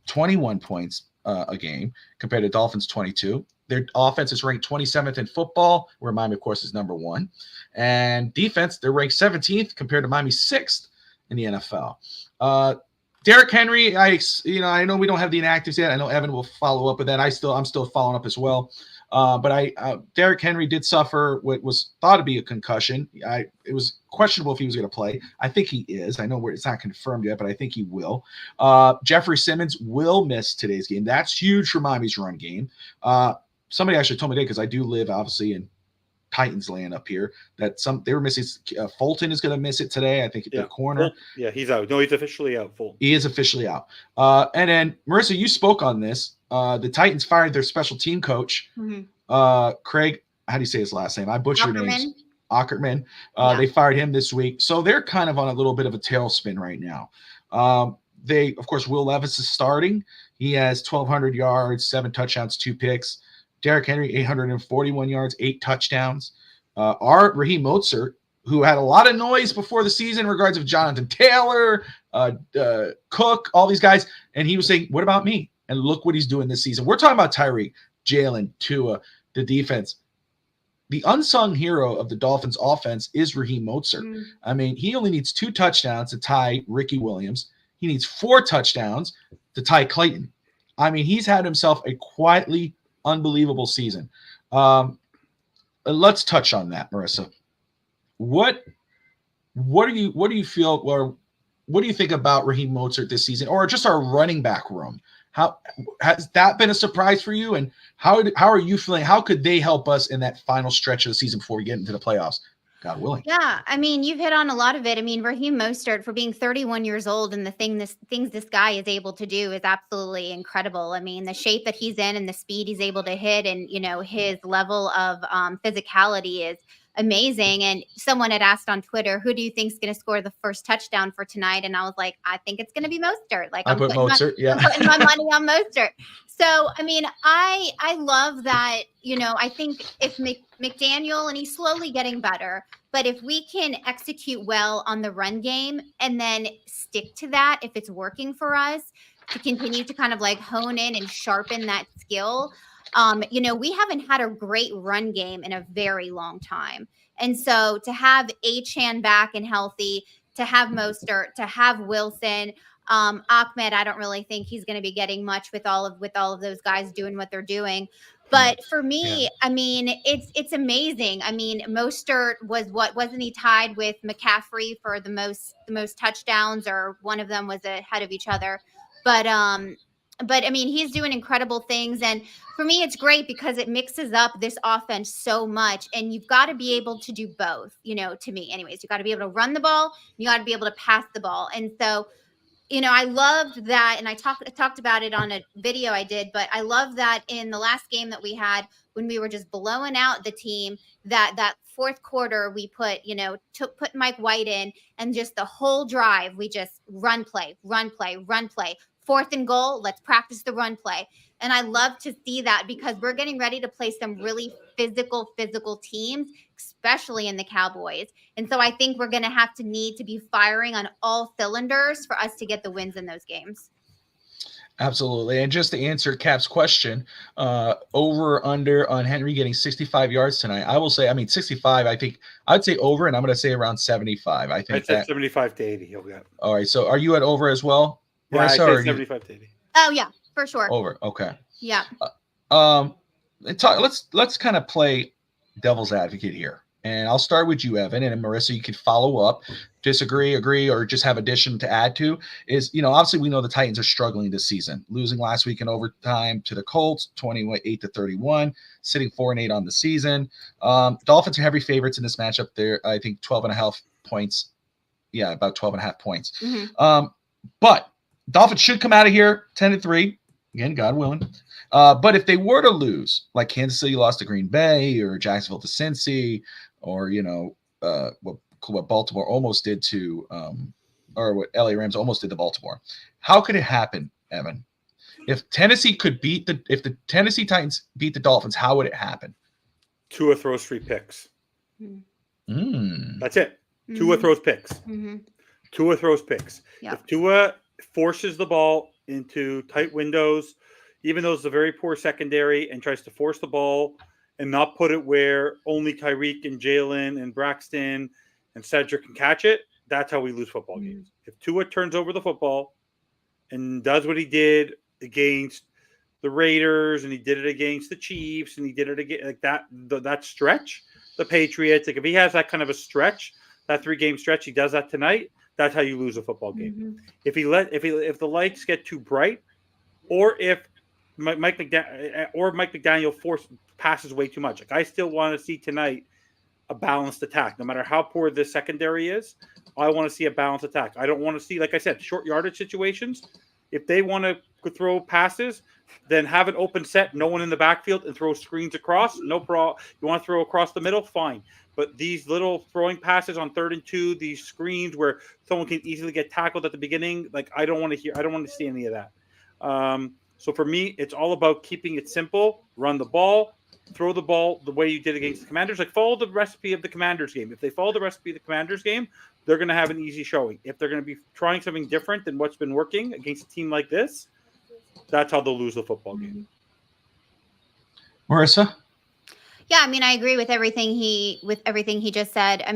21 points a game compared to Dolphins 22. Their offense is ranked 27th in football, where Miami, of course, is number 1. And defense, they're ranked 17th compared to Miami 6th in the NFL. Derrick Henry, I know we don't have the inactives yet. I know Evan will follow up with that. I'm still following up as well. But Derrick Henry did suffer what was thought to be a concussion. It was questionable if he was going to play. I think he is. I know it's not confirmed yet, but I think he will. Jeffrey Simmons will miss today's game. That's huge for Miami's run game. Somebody actually told me today, because I do live obviously in Titans land up here, that they were missing. Fulton is going to miss it today, I think, at the corner. Yeah, he's out. No, he's officially out. Fulton. He is officially out. And then Marisa, you spoke on this. The Titans fired their special team coach, Craig. How do you say his last name? I butcher names. Ackerman. They fired him this week, so they're kind of on a little bit of a tailspin right now. Of course, Will Levis is starting. He has 1,200 yards, 7 touchdowns, 2 picks. Derrick Henry, 841 yards, 8 touchdowns. Raheem Mostert, who had a lot of noise before the season in regards of Jonathan Taylor, Cook, all these guys. And he was saying, what about me? And look what he's doing this season. We're talking about Tyreek, Jalen, Tua, the defense. The unsung hero of the Dolphins offense is Raheem Mostert. I mean, he only needs 2 touchdowns to tie Ricky Williams. He needs 4 touchdowns to tie Clayton. I mean, he's had himself a quietly unbelievable season. Let's touch on that, Marisa. What do you feel, or what do you think about Raheem Mostert this season, or just our running back room? How has that been a surprise for you, and how are you feeling? How could they help us in that final stretch of the season before we get into the playoffs? God willing. Yeah, I mean, you've hit on a lot of it. I mean, Raheem Mostert, for being 31 years old, and the things this guy is able to do is absolutely incredible. I mean, the shape that he's in and the speed he's able to hit, and his level of physicality is amazing. And someone had asked on Twitter, who do you think is going to score the first touchdown for tonight? And I was like, I think it's going to be Mostert. Like, I'm putting my money on Mostert. So, I mean, I love that, I think if McDaniel, and he's slowly getting better, but if we can execute well on the run game and then stick to that, if it's working for us, to continue to kind of like hone in and sharpen that skill. We haven't had a great run game in a very long time. And so to have Achane back and healthy, to have Mostert, to have Wilson, Ahmed, I don't really think he's going to be getting much with all of those guys doing what they're doing. But for me, I mean, it's amazing. I mean, Mostert wasn't he tied with McCaffrey for the most touchdowns, or one of them was ahead of each other. But But I mean, he's doing incredible things. And for me, it's great because it mixes up this offense so much. And you've got to be able to do both, to me anyways. You got to be able to run the ball. You got to be able to pass the ball. And so, I loved that. And I talked about it on a video I did, but I love that in the last game that we had when we were just blowing out the team, that fourth quarter, we put Mike White in, and just the whole drive, we just run play. 4th and goal, let's practice the run play. And I love to see that because we're getting ready to play some really physical teams, especially in the Cowboys. And so I think we're going to need to be firing on all cylinders for us to get the wins in those games. Absolutely. And just to answer Cap's question, over or under on Henry getting 65 yards tonight, I will say, 65, I think I'd say over, and I'm going to say around 75. I think that's 75 to 80. He'll get. All right. So are you at over as well? Yeah, Marisa, I say 75 to 80. Oh yeah, for sure. Over. Okay. Yeah. Let's kind of play devil's advocate here. And I'll start with you, Evan, and Marisa, you can follow up, disagree, agree, or just have addition to add to. Is, obviously we know the Titans are struggling this season, losing last week in overtime to the Colts, 28-31, sitting 4-8 on the season. Dolphins are heavy favorites in this matchup. They're, I think, 12.5 points. Yeah, about 12.5 points. Mm-hmm. But Dolphins should come out of here 10-3. Again, God willing. But if they were to lose, like Kansas City lost to Green Bay or Jacksonville to Cincy, or what Baltimore almost did to, or what LA Rams almost did to Baltimore, how could it happen, Evan? If Tennessee if the Tennessee Titans beat the Dolphins, how would it happen? Tua throws 3 picks. That's it. Tua throws picks. Tua throws picks. Yep. If Tua forces the ball into tight windows, even though it's a very poor secondary, and tries to force the ball and not put it where only Tyreek and Jalen and Braxton and Cedric can catch it, that's how we lose football games. If Tua turns over the football and does what he did against the Raiders, and he did it against the Chiefs, and he did it again like that stretch, the Patriots, like if he has that kind of a stretch, that 3-game stretch, he does that tonight, that's how you lose a football game. If the lights get too bright, or if Mike McDaniel passes way too much. Like, I still want to see tonight a balanced attack. No matter how poor this secondary is, I want to see a balanced attack. I don't want to see, like I said, short yardage situations. If they want to throw passes, then have an open set, no one in the backfield, and throw screens across. No problem. You want to throw across the middle? Fine. But these little throwing passes on 3rd and 2, these screens where someone can easily get tackled at the beginning, like I don't want to see any of that. So for me, it's all about keeping it simple. Run the ball, throw the ball the way you did against the Commanders. Like, follow the recipe of the Commanders game. If they follow the recipe of the Commanders game, they're going to have an easy showing. If they're going to be trying something different than what's been working against a team like this, that's how they'll lose the football game. Marisa? Yeah, I agree with everything he just said. I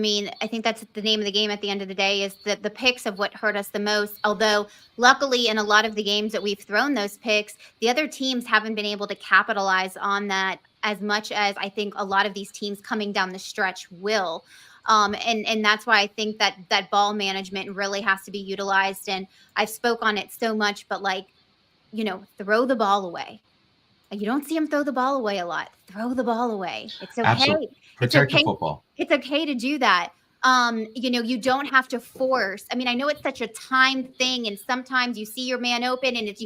think that's the name of the game at the end of the day, is the picks of what hurt us the most. Although luckily in a lot of the games that we've thrown those picks, the other teams haven't been able to capitalize on that as much as I think a lot of these teams coming down the stretch will. And that's why I think that ball management really has to be utilized. And I've spoke on it so much, but throw the ball away. You don't see him throw the ball away a lot. Throw the ball away. It's okay. Absolutely. Protect the football. It's okay to do that. You don't have to force. I know it's such a time thing, and sometimes you see your man open, and it's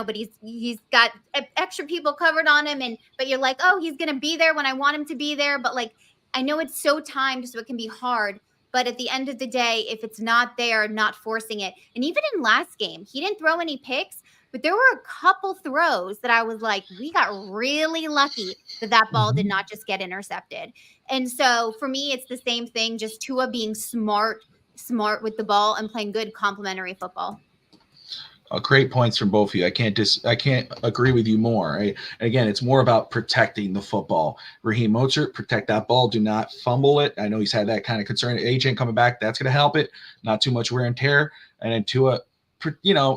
but he's got extra people covered on him, but you're like, oh, he's gonna be there when I want him to be there. But I know it's so timed, so it can be hard. But at the end of the day, if it's not there, not forcing it. And even in last game, he didn't throw any picks, but there were a couple throws that I was like, we got really lucky that ball did not just get intercepted. And so for me, it's the same thing, just Tua being smart with the ball and playing good complementary football. Great points from both of you. I can't agree with you more. Right? Again, it's more about protecting the football. Raheem Mostert, protect that ball. Do not fumble it. I know he's had that kind of concern. Agent coming back, that's going to help it. Not too much wear and tear. And then Tua,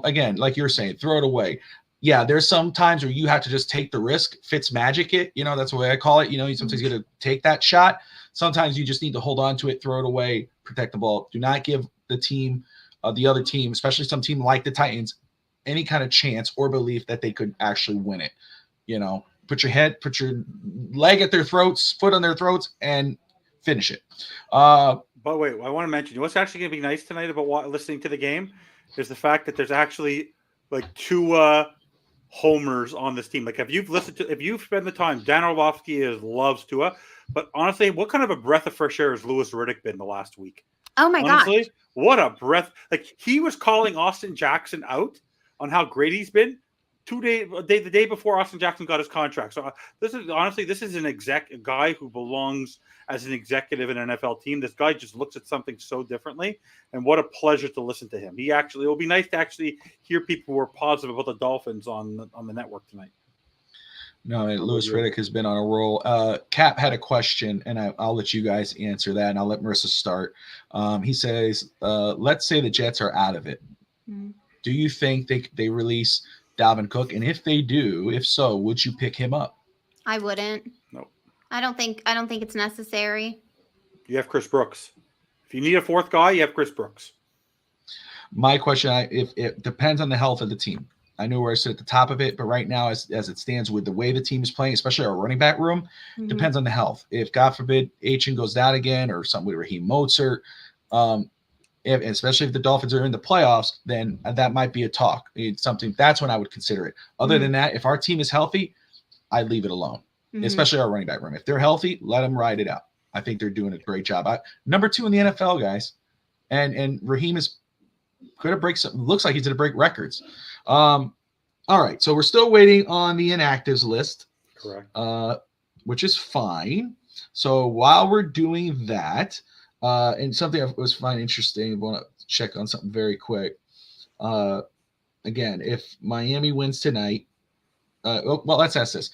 again, like you're saying, throw it away. Yeah, there's some times where you have to just take the risk, Fitz magic it. That's the way I call it. You sometimes you got to take that shot. Sometimes you just need to hold on to it, throw it away, protect the ball. Do not give the other team, especially some team like the Titans, any kind of chance or belief that they could actually win it. Put your leg at their throats, foot on their throats, and finish it. But wait, I want to mention what's actually going to be nice tonight about listening to the game is the fact that there's actually like 2 homers on this team. Like if you've spent the time, Dan Orlovsky loves Tua, but honestly, what kind of a breath of fresh air has Louis Riddick been the last week? Oh my gosh. What a breath. Like he was calling Austin Jackson out on how great he's been the day before Austin Jackson got his contract. So this is a guy who belongs as an executive in an NFL team. This guy just looks at something so differently, and what a pleasure to listen to him. It will be nice to actually hear people who are positive about the Dolphins on the network tonight. No, Louis Riddick has been on a roll. Cap had a question, and I'll let you guys answer that, and I'll let Marisa start. He says, let's say the Jets are out of it. Mm-hmm. Do you think they release Dalvin Cook? And if they do, if so, would you pick him up? I wouldn't. No. I don't think it's necessary. You have Chris Brooks. If you need a fourth guy, you have Chris Brooks. My question, if it depends on the health of the team. I know where I sit at the top of it, but right now, as it stands with the way the team is playing, especially our running back room, depends on the health. If, God forbid, Achin goes down again or something with Raheem Mostert, especially if the Dolphins are in the playoffs, then that might be a talk. It's something that's when I would consider it. Other than that, if our team is healthy, I'd leave it alone, especially our running back room. If they're healthy, let them ride it out. I think they're doing a great job. Number 2 in the NFL, guys, and Raheem is going to break some. Looks like he's going to break records. All right, so we're still waiting on the inactives list. Correct. Which is fine. So while we're doing that, and something I was finding interesting, I want to check on something very quick. Again, if Miami wins tonight, well, let's ask this.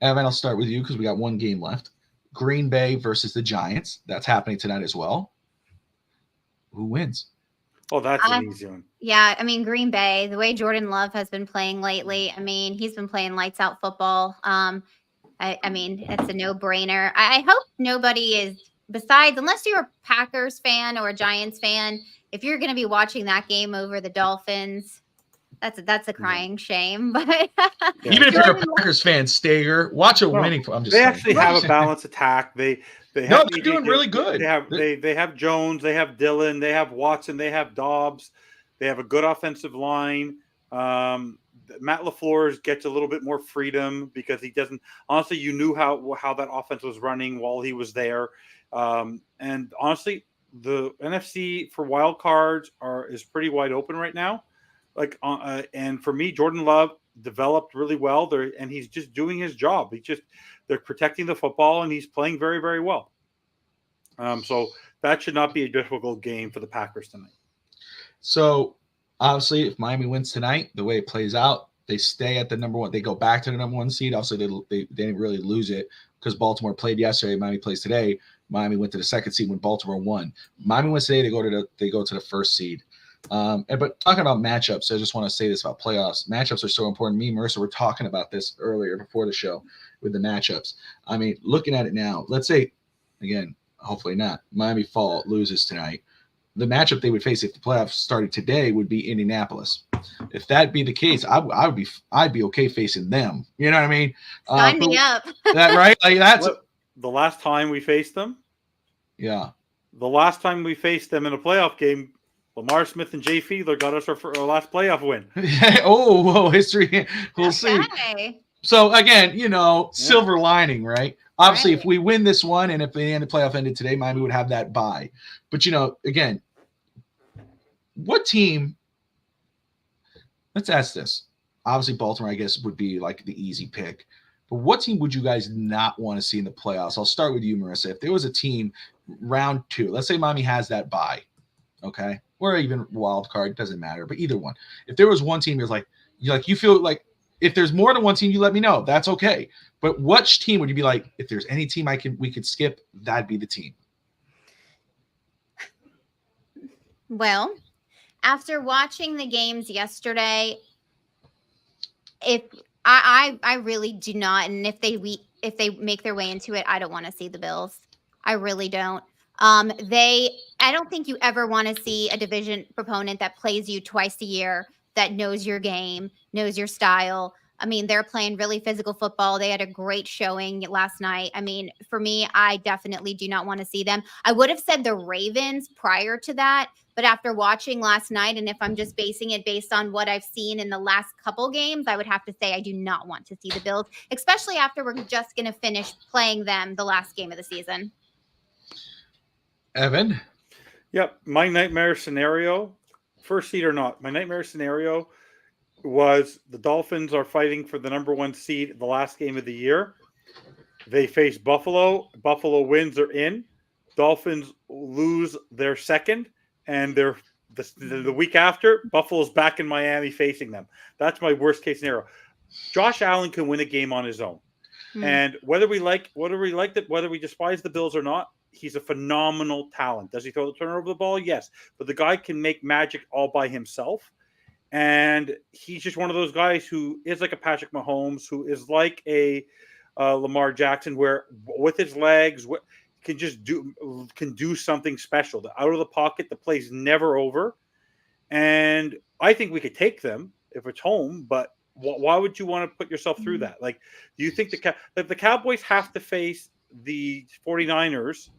Evan, I'll start with you because we got one game left. Green Bay versus the Giants. That's happening tonight as well. Who wins? Oh, that's an easy one. Yeah, I mean, Green Bay, the way Jordan Love has been playing lately, I mean, he's been playing lights out football. I mean, it's a no-brainer. I hope nobody is, besides, unless you're a Packers fan or a Giants fan, if you're going to be watching that game over the Dolphins, that's a crying shame. But even if you're a Packers fan, Stager, watch a winning. I'm just saying. Actually have a balanced attack. They're doing really good. They have Jones, they have Dillon, they have Watson, they have Dobbs, they have a good offensive line. Matt LaFleur gets a little bit more freedom because he doesn't. Honestly, you knew how that offense was running while he was there. And honestly, the NFC for wild cards is pretty wide open right now. And for me, Jordan Love developed really well there, and he's just doing his job. They're protecting the football, and he's playing very, very well. So that should not be a difficult game for the Packers tonight. So obviously, if Miami wins tonight, the way it plays out, they stay at the number 1. They go back to the number 1 seed. Obviously, they didn't really lose it because Baltimore played yesterday. Miami plays today. Miami went to the 2nd seed when Baltimore won. Miami wins today. They go to the 1st seed. But talking about matchups, I just want to say this about playoffs. Matchups are so important. Me and Marisa were talking about this earlier before the show with the matchups. I mean, looking at it now, let's say, again, hopefully not, Miami loses tonight. The matchup they would face if the playoffs started today would be Indianapolis. If that be the case, I'd be okay facing them. You know what I mean? Sign me up. That right? Like that's the last time we faced them. Yeah. The last time we faced them in a playoff game, Lamar Smith and Jay Fiedler got us our last playoff win. Whoa, history. We'll see. So again, silver lining, right? Obviously, if we win this one, and if the end of the playoff ended today, Miami would have that bye. But again, what team? Let's ask this. Obviously, Baltimore, I guess, would be like the easy pick. But what team would you guys not want to see in the playoffs? I'll start with you, Marisa. If there was a team round 2, let's say Miami has that bye, okay, or even wild card, doesn't matter, but either one. If there was one team, you feel like if there's more than one team, you let me know. That's okay. But which team would you be like, if there's any team we could skip, that'd be the team? Well, after watching the games yesterday, if I really do not, and if they make their way into it, I don't want to see the Bills. I really don't. I don't think you ever want to see a division opponent that plays you twice a year that knows your game, knows your style. I mean, they're playing really physical football. They had a great showing last night. I mean, for me, I definitely do not want to see them. I would have said the Ravens prior to that, but after watching last night, and if I'm just basing it based on what I've seen in the last couple games, I would have to say I do not want to see the Bills, especially after we're just going to finish playing them the last game of the season. Evan? Yep. My nightmare scenario, first seed or not, my nightmare scenario was the Dolphins are fighting for the number 1 seed the last game of the year. They face Buffalo. Buffalo wins, they're in. Dolphins lose their second, and they're the week after, Buffalo's back in Miami facing them. That's my worst case scenario. Josh Allen can win a game on his own. And whether we despise the Bills or not, he's a phenomenal talent. Does he throw the turnover the ball? Yes. But the guy can make magic all by himself. And he's just one of those guys who is like a Patrick Mahomes, who is like a Lamar Jackson, where with his legs can do something special. Out of the pocket, the play's never over. And I think we could take them if it's home, but why would you want to put yourself through that? Like, do you think if the Cowboys have to face the 49ers,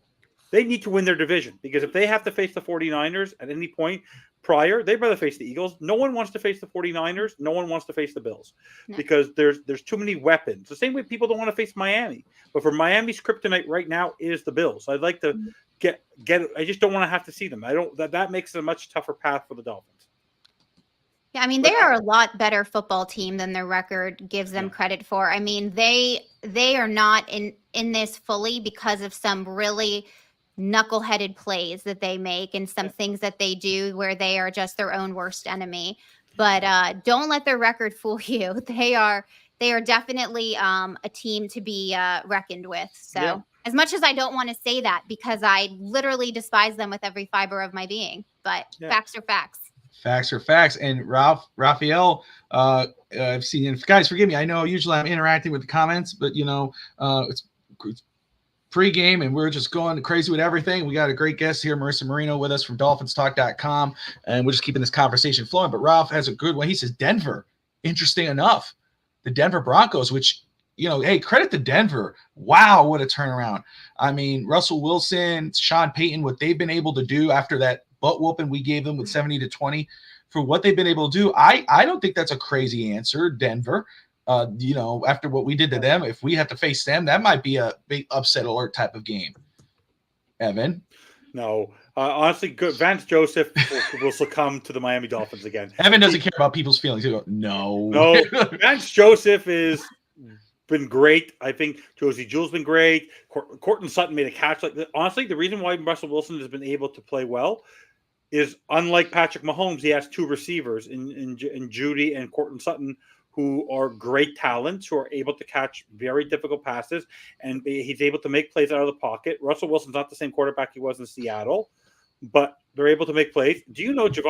they need to win their division, because if they have to face the 49ers at any point prior, they'd rather face the Eagles. No one wants to face the 49ers. No one wants to face the Bills because there's too many weapons. The same way people don't want to face Miami. But for Miami's kryptonite right now is the Bills. I'd like to get I just don't want to have to see them. That makes it a much tougher path for the Dolphins. Yeah, I mean, they are a lot better football team than their record gives them credit for. I mean, they are not in this fully because of some really knuckleheaded plays that they make and some things that they do where they are just their own worst enemy. But don't let their record fool you. They are definitely a team to be reckoned with. So as much as I don't want to say that, because I literally despise them with every fiber of my being, but facts are facts. Facts are facts. And Raphael, I've seen you. Guys, forgive me. I know usually I'm interacting with the comments, but it's pregame and we're just going crazy with everything. We got a great guest here, Marisa Marino, with us from DolphinsTalk.com, and we're just keeping this conversation flowing. But Ralph has a good one. He says Denver. Interesting enough, the Denver Broncos, which hey, credit to Denver. Wow, what a turnaround! I mean, Russell Wilson, Sean Payton, what they've been able to do after that butt whooping we gave them with 70-20, for what they've been able to do. I don't think that's a crazy answer, Denver. After what we did to them, if we have to face them, that might be a big upset alert type of game. Evan? No. Honestly, Vance Joseph will succumb to the Miami Dolphins again. Evan doesn't care about people's feelings. He goes, no. Vance Joseph has been great. I think Josie Jewell's been great. Courtland Sutton made a catch. Honestly, the reason why Russell Wilson has been able to play well is, unlike Patrick Mahomes, he has 2 receivers in Judy and Courtland Sutton, who are great talents, who are able to catch very difficult passes, and he's able to make plays out of the pocket. Russell Wilson's not the same quarterback he was in Seattle, but they're able to make plays. Do you know this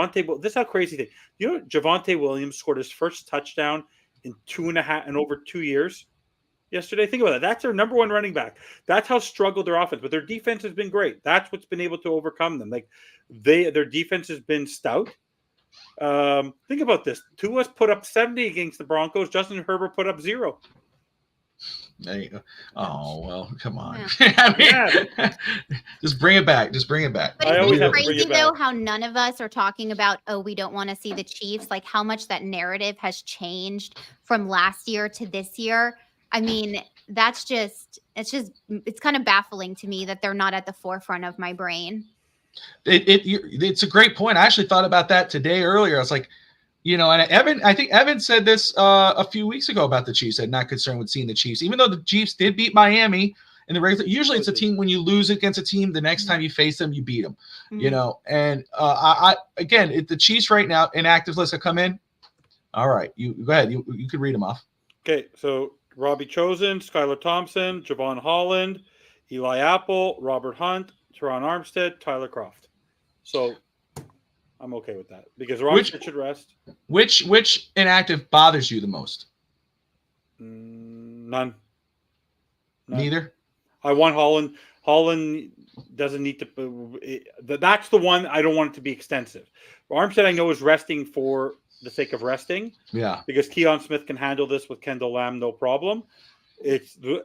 is how crazy thing. You know Javonte Williams scored his first touchdown in 2 years yesterday? Think about that. That's their number 1 running back. That's how struggled their offense, but their defense has been great. That's what's been able to overcome them. Their defense has been stout. Think about this. Tua's put up 70 against the Broncos. Justin Herbert put up 0. There you go. Oh, well, come on. Just bring it back. Just bring it back. But it's crazy, though, how none of us are talking about, we don't want to see the Chiefs, like how much that narrative has changed from last year to this year. I mean, it's kind of baffling to me that they're not at the forefront of my brain. It's a great point. I actually thought about that today earlier. I was like, and I think Evan said this a few weeks ago about the Chiefs, that not concerned with seeing the Chiefs, even though the Chiefs did beat Miami in the regular. Usually it's a team, when you lose against a team, the next time you face them, you beat them, and if the Chiefs right now, inactive list have come in. All right, you go ahead. You could read them off. Okay. So Robbie Chosen, Skylar Thompson, Javon Holland, Eli Apple, Robert Hunt, Teron Armstead, Tyler Kroft. So I'm okay with that because Armstead should rest. Which inactive bothers you the most? None. Neither? I want Holland. Holland doesn't need to. That's the one I don't want it to be extensive. Armstead, I know, is resting for the sake of resting. Yeah. Because Keon Smith can handle this with Kendall Lamb, no problem. It's the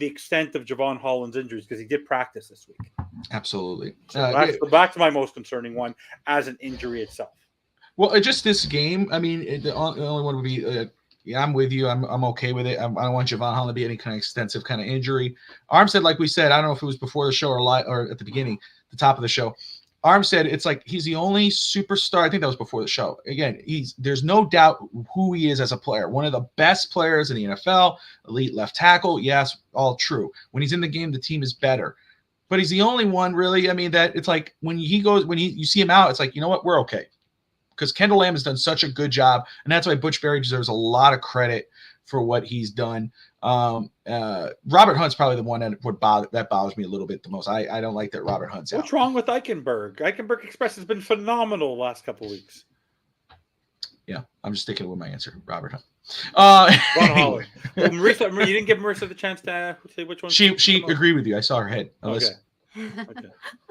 extent of Javon Holland's injuries, because he did practice this week. Absolutely. So that's my most concerning one as an injury itself. Well, just this game, I mean, the only one would be I'm with you. I'm okay with it. I don't want Javon Holland to be any kind of extensive kind of injury. Armstead, like we said, I don't know if it was before the show or at the beginning, the top of the show. Armstead, it's like he's the only superstar. I think that was before the show. Again, there's no doubt who he is as a player. One of the best players in the NFL, elite left tackle. Yes, all true. When he's in the game, the team is better. But he's the only one, really. I mean, that it's like when you see him out, it's like, you know what, we're okay. Because Kendall Lamb has done such a good job, and that's why Butch Berry deserves a lot of credit for what he's done. Robert Hunt's probably the one that bothers me a little bit the most. I don't like that Robert Hunt's out. What's wrong with Eichenberg? Eichenberg Express has been phenomenal the last couple of weeks. Yeah, I'm just sticking with my answer, Robert Hunt. Anyway. Well, Marisa, you didn't give Marisa the chance to say which one. She agreed with you. I saw her head. Okay.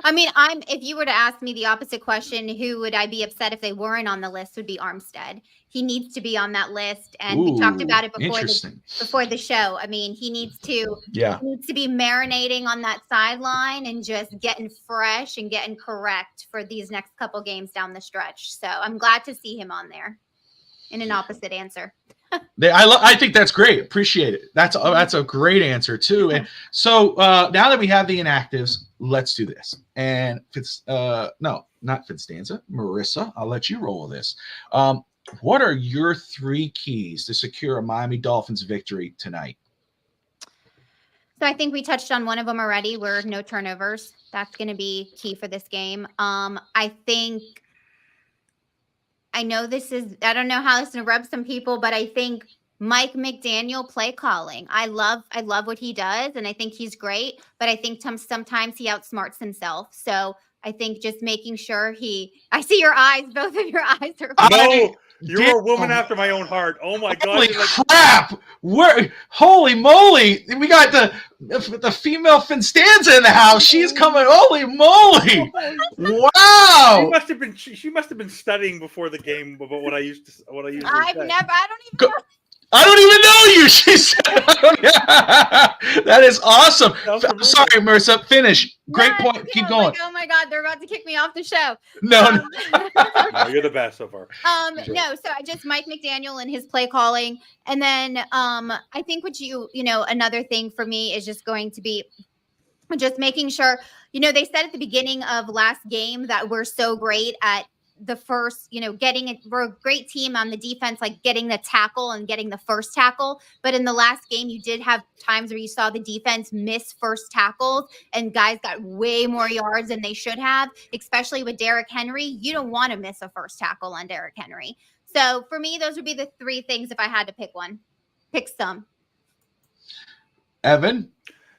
I mean, if you were to ask me the opposite question, who would I be upset if they weren't on the list, would be Armstead. He needs to be on that list, and we talked about it before the show. I mean, he needs to be marinating on that sideline and just getting fresh and getting correct for these next couple games down the stretch. So I'm glad to see him on there. In an opposite answer. I think that's great. Appreciate it. That's a great answer too. And so now that we have the inactives, let's do this. And not FinStanza, Marisa, I'll let you roll this. What are your 3 keys to secure a Miami Dolphins victory tonight? So I think we touched on one of them already. We're no turnovers. That's going to be key for this game. I know I don't know how this is going to rub some people, but I think Mike McDaniel play calling. I love what he does, and I think he's great, but I think sometimes he outsmarts himself. So I think just making sure I see your eyes, both of your eyes are. No, you're a woman after my own heart. Oh my God. Holy crap. Holy moly. We got the female FinStanza in the house. She's coming. Holy moly. Wow. She must have been studying before the game about what I usually say. I don't even know. I don't even know you, she said. That is awesome. Sorry, Marisa. Finish. Great point. Keep going. Like, oh my God, they're about to kick me off the show. No. No, you're the best so far. No, so I just Mike McDaniel and his play calling. And then I think another thing for me is just going to be just making sure, they said at the beginning of last game that we're so great at the first, we're a great team on the defense, like getting the tackle and getting the first tackle. But in the last game, you did have times where you saw the defense miss first tackles and guys got way more yards than they should have, especially with Derrick Henry. You don't want to miss a first tackle on Derrick Henry. So for me, those would be the 3 things if I had to pick some. Evan?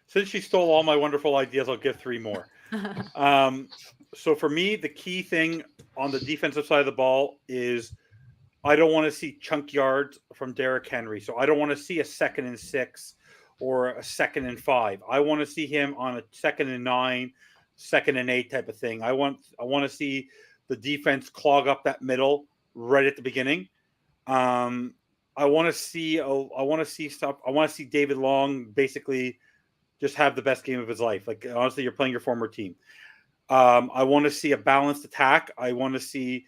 Since she stole all my wonderful ideas, I'll give 3 more. So for me, the key thing on the defensive side of the ball is I don't want to see chunk yards from Derrick Henry. So I don't want to see a 2nd and 6 or a 2nd and 5. I want to see him on a 2nd and 9, 2nd and 8 type of thing. I want to see the defense clog up that middle right at the beginning. I want to see David Long basically just have the best game of his life. Like, honestly, you're playing your former team. I want to see a balanced attack. I want to see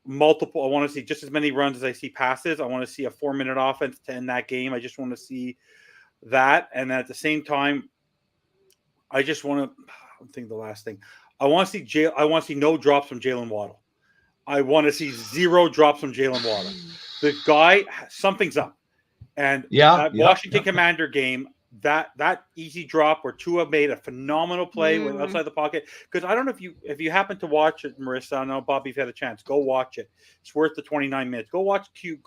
just as many runs as I see passes. I want to see a 4-minute offense to end that game. I just want to see that. And then at the same time, I just want to, I think the last thing, I want to see no drops from Jalen Waddle. I want to see 0 drops from Jalen Waddle. The guy, something's up. And Washington Commander game, that easy drop where Tua made a phenomenal play outside the pocket. Because I don't know if you happen to watch it, Marisa. I know Bobby, if you had a chance, go watch it. It's worth the 29 minutes. Go watch QB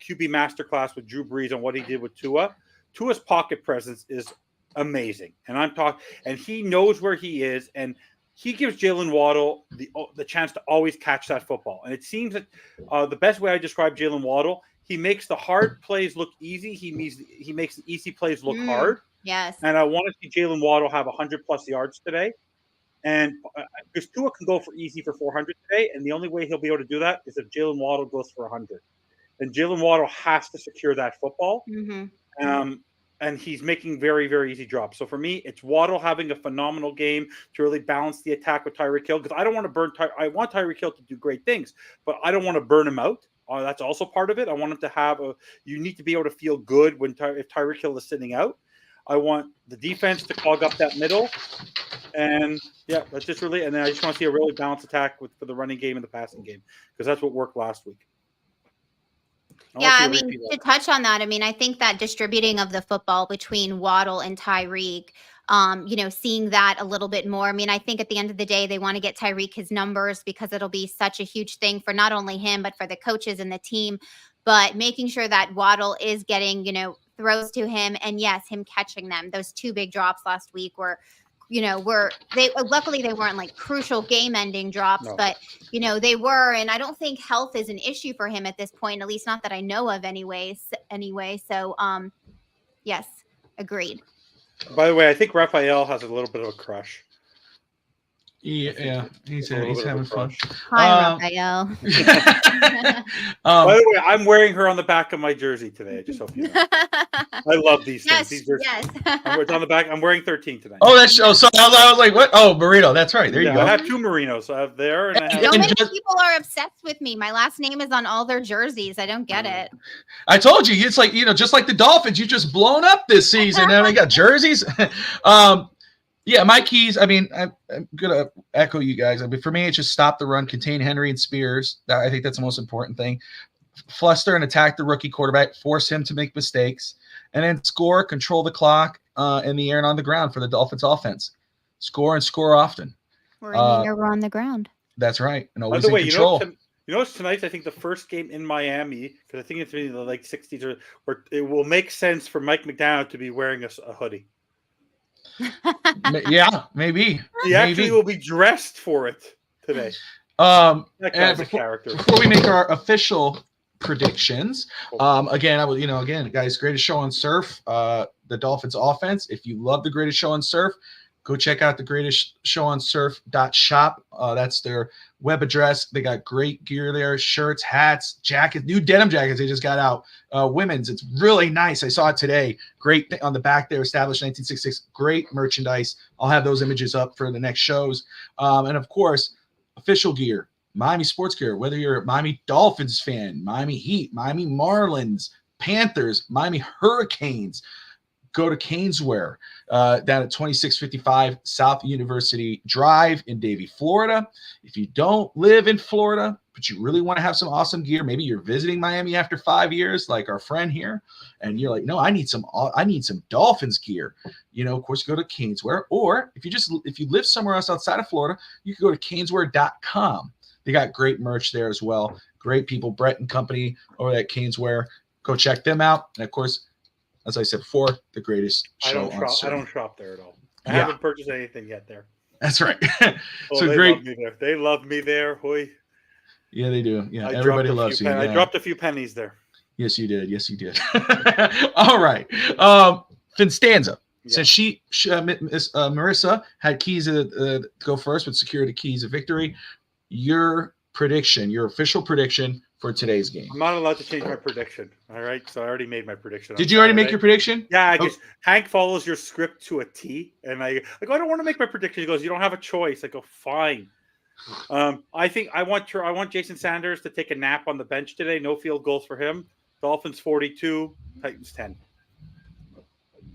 Masterclass with Drew Brees on what he did with Tua. Tua's pocket presence is amazing, and he knows where he is, and he gives Jalen Waddle the chance to always catch that football. And it seems that the best way I describe Jalen Waddle, he makes the hard plays look easy. He makes the easy plays look hard. Yes. And I want to see Jalen Waddle have 100+ yards today. And because Tua can go for easy for 400 today, and the only way he'll be able to do that is if Jalen Waddle goes for 100. And Jalen Waddle has to secure that football. And he's making very, very easy drops. So for me, it's Waddle having a phenomenal game to really balance the attack with Tyreek Hill, because I don't want to burn I want Tyreek Hill to do great things, but I don't want to burn him out. That's also part of it. I want him to have you need to be able to feel good if Tyreek Hill is sitting out. I want the defense to clog up that middle. And yeah, that's just really, and then I just want to see a really balanced attack for the running game and the passing game, because that's what worked last week. I mean, to touch on that, I mean, I think that distributing of the football between Waddle and Tyreek, seeing that a little bit more. I mean, I think at the end of the day, they want to get Tyreek his numbers, because it'll be such a huge thing for not only him, but for the coaches and the team. But making sure that Waddle is getting, throws to him, and yes, him catching them. Those 2 big drops last week were luckily they weren't like crucial game ending drops, but they were, and I don't think health is an issue for him at this point, at least not that I know of anyway. So yes, agreed. By the way, I think Raphael has a little bit of a crush. Yeah, he's having fun. Hi, Raphael. By the way, I'm wearing her on the back of my jersey today. I just hope you know. I love these things. Yes. It's on the back. I'm wearing 13 tonight. Oh, so I was like, what? Oh, Marino. That's right. There you go. I have 2 Marinos. I have there. And so many people are obsessed with me. My last name is on all their jerseys. I don't get it. I told you, it's like, just like the Dolphins, you just blown up this season. And they got jerseys. Yeah, my keys, I mean, I'm going to echo you guys. I mean, for me, it's just stop the run, contain Henry and Spears. I think that's the most important thing. Fluster and attack the rookie quarterback, force him to make mistakes, and then score, control the clock in the air and on the ground for the Dolphins offense. Score and score often. We're in the air, we're on the ground. That's right. And always By the way, in control. Tonight's, I think, the first game in Miami, because I think it's in the 60s, where it will make sense for Mike McDowell to be wearing a hoodie. Yeah, maybe. He actually will be dressed for it today. That guy's a character. Before we make our official predictions, again, guys, greatest show on surf, the Dolphins offense. If you love the greatest show on surf, go check out the greatest show on surf.shop. That's their web address. They got great gear there, shirts, hats, jackets, new denim jackets they just got out. Women's, it's really nice. I saw it today. Great on the back there, established 1966. Great merchandise. I'll have those images up for the next shows. And of course, official gear, Miami sports gear, whether you're a Miami Dolphins fan, Miami Heat, Miami Marlins, Panthers, Miami Hurricanes. Go to Caneswear down at 2655 South University Drive in Davie, Florida. If you don't live in Florida, but you really want to have some awesome gear, maybe you're visiting Miami after 5 years, like our friend here, and you're like, no, I need some Dolphins gear. Of course, go to Caneswear. Or if you live somewhere else outside of Florida, you can go to caneswear.com. They got great merch there as well. Great people, Brett and company over at Caneswear. Go check them out. And of course, as I said before, the greatest show on surf. I don't shop there at all. I haven't purchased anything yet there. That's right. So great. Love me there. They love me there. Hoy. Yeah, they do. Yeah, everybody loves you. I dropped a few pennies there. Yes, you did. All right. FinStanza. Yeah. Since Marisa had keys to go first with security keys of victory, your official prediction for today's game. I'm not allowed to change my prediction. All right. So I already made my prediction. Did you already make your prediction? Yeah. Hank follows your script to a T. And I go, I don't want to make my prediction. He goes, you don't have a choice. I go, fine. I think I want Jason Sanders to take a nap on the bench today. No field goals for him. Dolphins 42, Titans 10.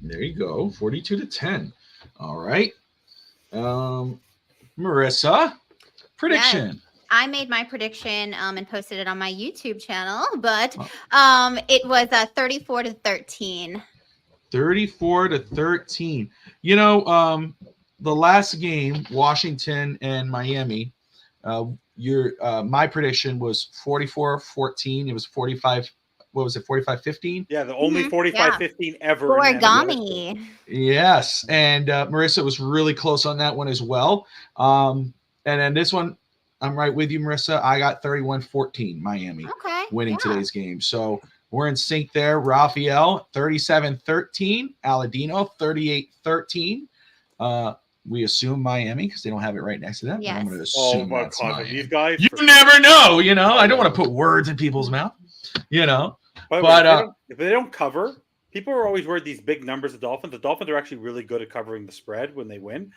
There you go. 42-10. All right. Marisa, prediction. Yes. I made my prediction and posted it on my YouTube channel, but it was 34-13. 34-13. The last game, Washington and Miami, my prediction was 44-14. It was 45. What was it? 45-15? Yeah, the only 45-15 ever. Origami. Yes, and Marisa was really close on that one as well. And then this one, I'm right with you, Marisa. I got 31-14 Miami winning today's game. So we're in sync there. Raphael, 37-13. Aladino, 38-13. We assume Miami because they don't have it right next to them. Yes. I'm going to assume that's Miami. These guys. You never know, you know. I don't want to put words in people's mouth, you know. But if they don't cover, people are always worried these big numbers of Dolphins. The Dolphins are actually really good at covering the spread when they win.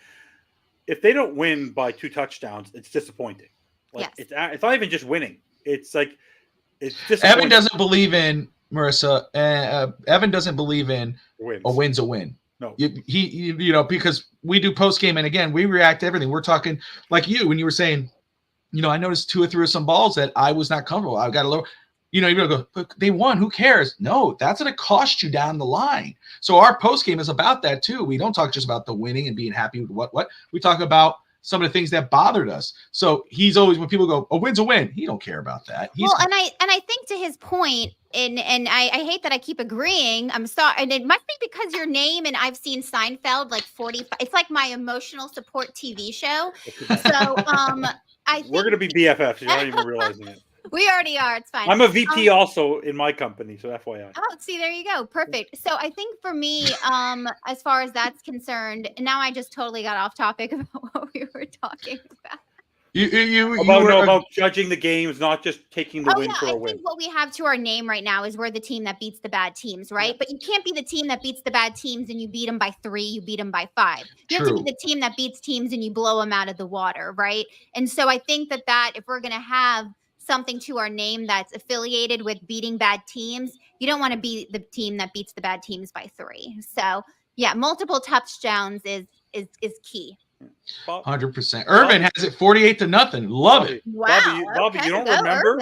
If they don't win by 2 touchdowns, it's disappointing. Like it's not even just winning. It's like it's disappointing. Evan doesn't believe in Marisa. Evan doesn't believe in a win's a win. No, he you know, because we do post game, and again we react to everything. We're talking like you when you were saying, you know, I noticed 2 or 3 of some balls that I was not comfortable. I got a little, you know, you're gonna go, look, they won. Who cares? No, that's gonna cost you down the line. So our post game is about that too. We don't talk just about the winning and being happy with what we talk about. Some of the things that bothered us. So he's always, when people go, a win's a win, he don't care about that. And I think to his point, and I hate that I keep agreeing. I'm sorry, and it must be because your name, and I've seen Seinfeld like 45. It's like my emotional support TV show. So I think we're gonna be BFFs. You're not even realizing it. We already are. It's fine. I'm a VP also in my company, so FYI. Oh, see, there you go. Perfect. So I think for me, as far as that's concerned, now I just totally got off topic about what we were talking about. About judging the games, not just taking the win for a win. I think what we have to our name right now is we're the team that beats the bad teams, right? Yeah. But you can't be the team that beats the bad teams and you beat them by 3, you beat them by 5. You have to be the team that beats teams and you blow them out of the water, right? And so I think that if we're going to have something to our name that's affiliated with beating bad teams, you don't want to be the team that beats the bad teams by 3. So yeah, multiple touchdowns is key. 100%. Urban has it 48-0. Love it. Wow. Bobby, you don't remember?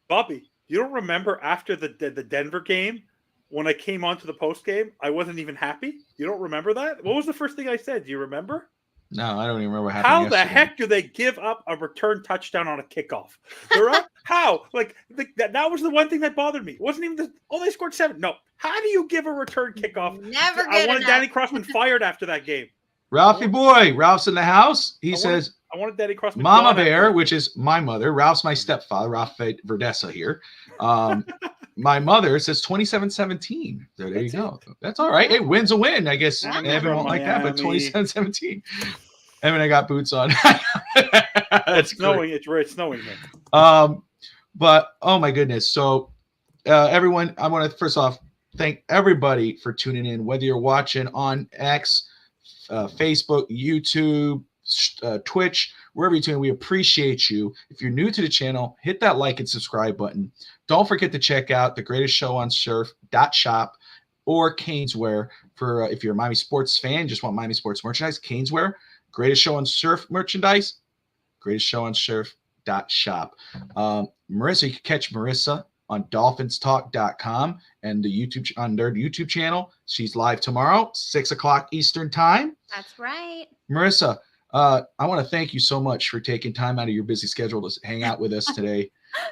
Bobby, you don't remember after the Denver game when I came onto the post game, I wasn't even happy? You don't remember that? What was the first thing I said? Do you remember? No, I don't even remember what happened. How the heck do they give up a return touchdown on a kickoff? They're up. How? Like that was the one thing that bothered me. It wasn't even they scored 7. No. How do you give a return kickoff? Never good I wanted enough. Danny Crossman fired after that game. Ralphie boy, Ralph's in the house. He says, I wanted Danny Crossman. Mama Bear, which is my mother. Ralph's my stepfather, Ralph Verdessa here. My mother says 27-17. So there you go. That's all right. Hey, win's a win. I guess Evan won't like that, but 27-17. Evan, I got boots on. It's snowing. It's snowing here. But oh my goodness. So everyone, I want to first off thank everybody for tuning in, whether you're watching on X, Facebook, YouTube, Twitch, wherever you're tuning. We appreciate you. If you're new to the channel, hit that like and subscribe button. Don't forget to check out the greatest show on surf.shop or Caneswear for if you're a Miami sports fan, just want Miami sports merchandise. Caneswear, greatest show on surf merchandise, greatest show on surf.shop. Marisa, you can catch Marisa on dolphinstalk.com and on their YouTube channel. She's live tomorrow, 6:00 Eastern time. That's right. Marisa, I want to thank you so much for taking time out of your busy schedule to hang out with us today.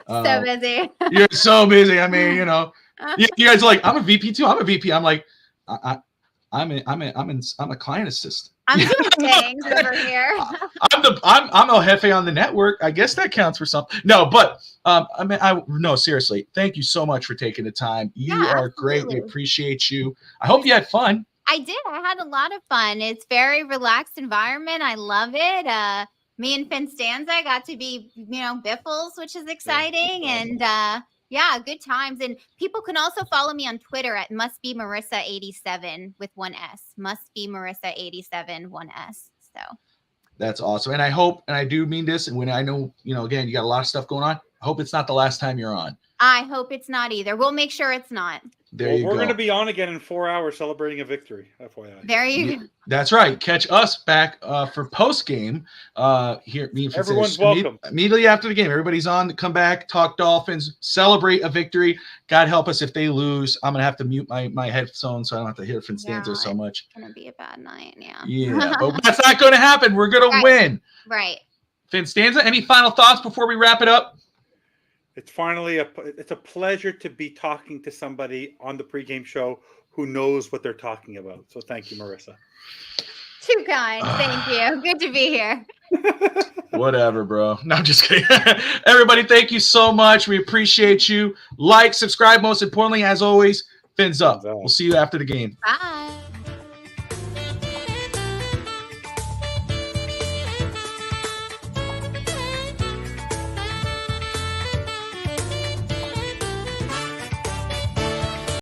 So busy. You're so busy. I mean, you know, you guys are like, I'm a VP too. I'm a VP. I'm like, I'm a client assistant. I'm doing things over here. I'm El Jefe on the network. I guess that counts for something. No, but no, seriously. Thank you so much for taking the time. You are great. We appreciate you. I hope you had fun. I did. I had a lot of fun. It's very relaxed environment. I love it. Me and FinStanza got to be, biffles, which is exciting. And good times. And people can also follow me on Twitter at mustbemarisa87 with 1 S. Mustbemarisa87 1 S. So that's awesome. And I hope, and I do mean this, and when I know, again, you got a lot of stuff going on, I hope it's not the last time you're on. I hope it's not either. We'll make sure it's not. We're going to be on again in 4 hours celebrating a victory. FYI. There you go. That's right. Catch us back for post game here. Everyone's welcome. Immediately after the game, everybody's on to come back, talk Dolphins, celebrate a victory. God help us if they lose. I'm gonna have to mute my headphones so I don't have to hear FinStanza so much. It's gonna be a bad night. Yeah, but that's not gonna happen. We're gonna win. Right. FinStanza, any final thoughts before we wrap it up? It's finally it's a pleasure to be talking to somebody on the pregame show who knows what they're talking about. So thank you, Marisa. Too kind. Thank you. Good to be here. Whatever, bro. No, I'm just kidding. Everybody, thank you so much. We appreciate you. Like, subscribe. Most importantly, as always, fins up. We'll see you after the game. Bye.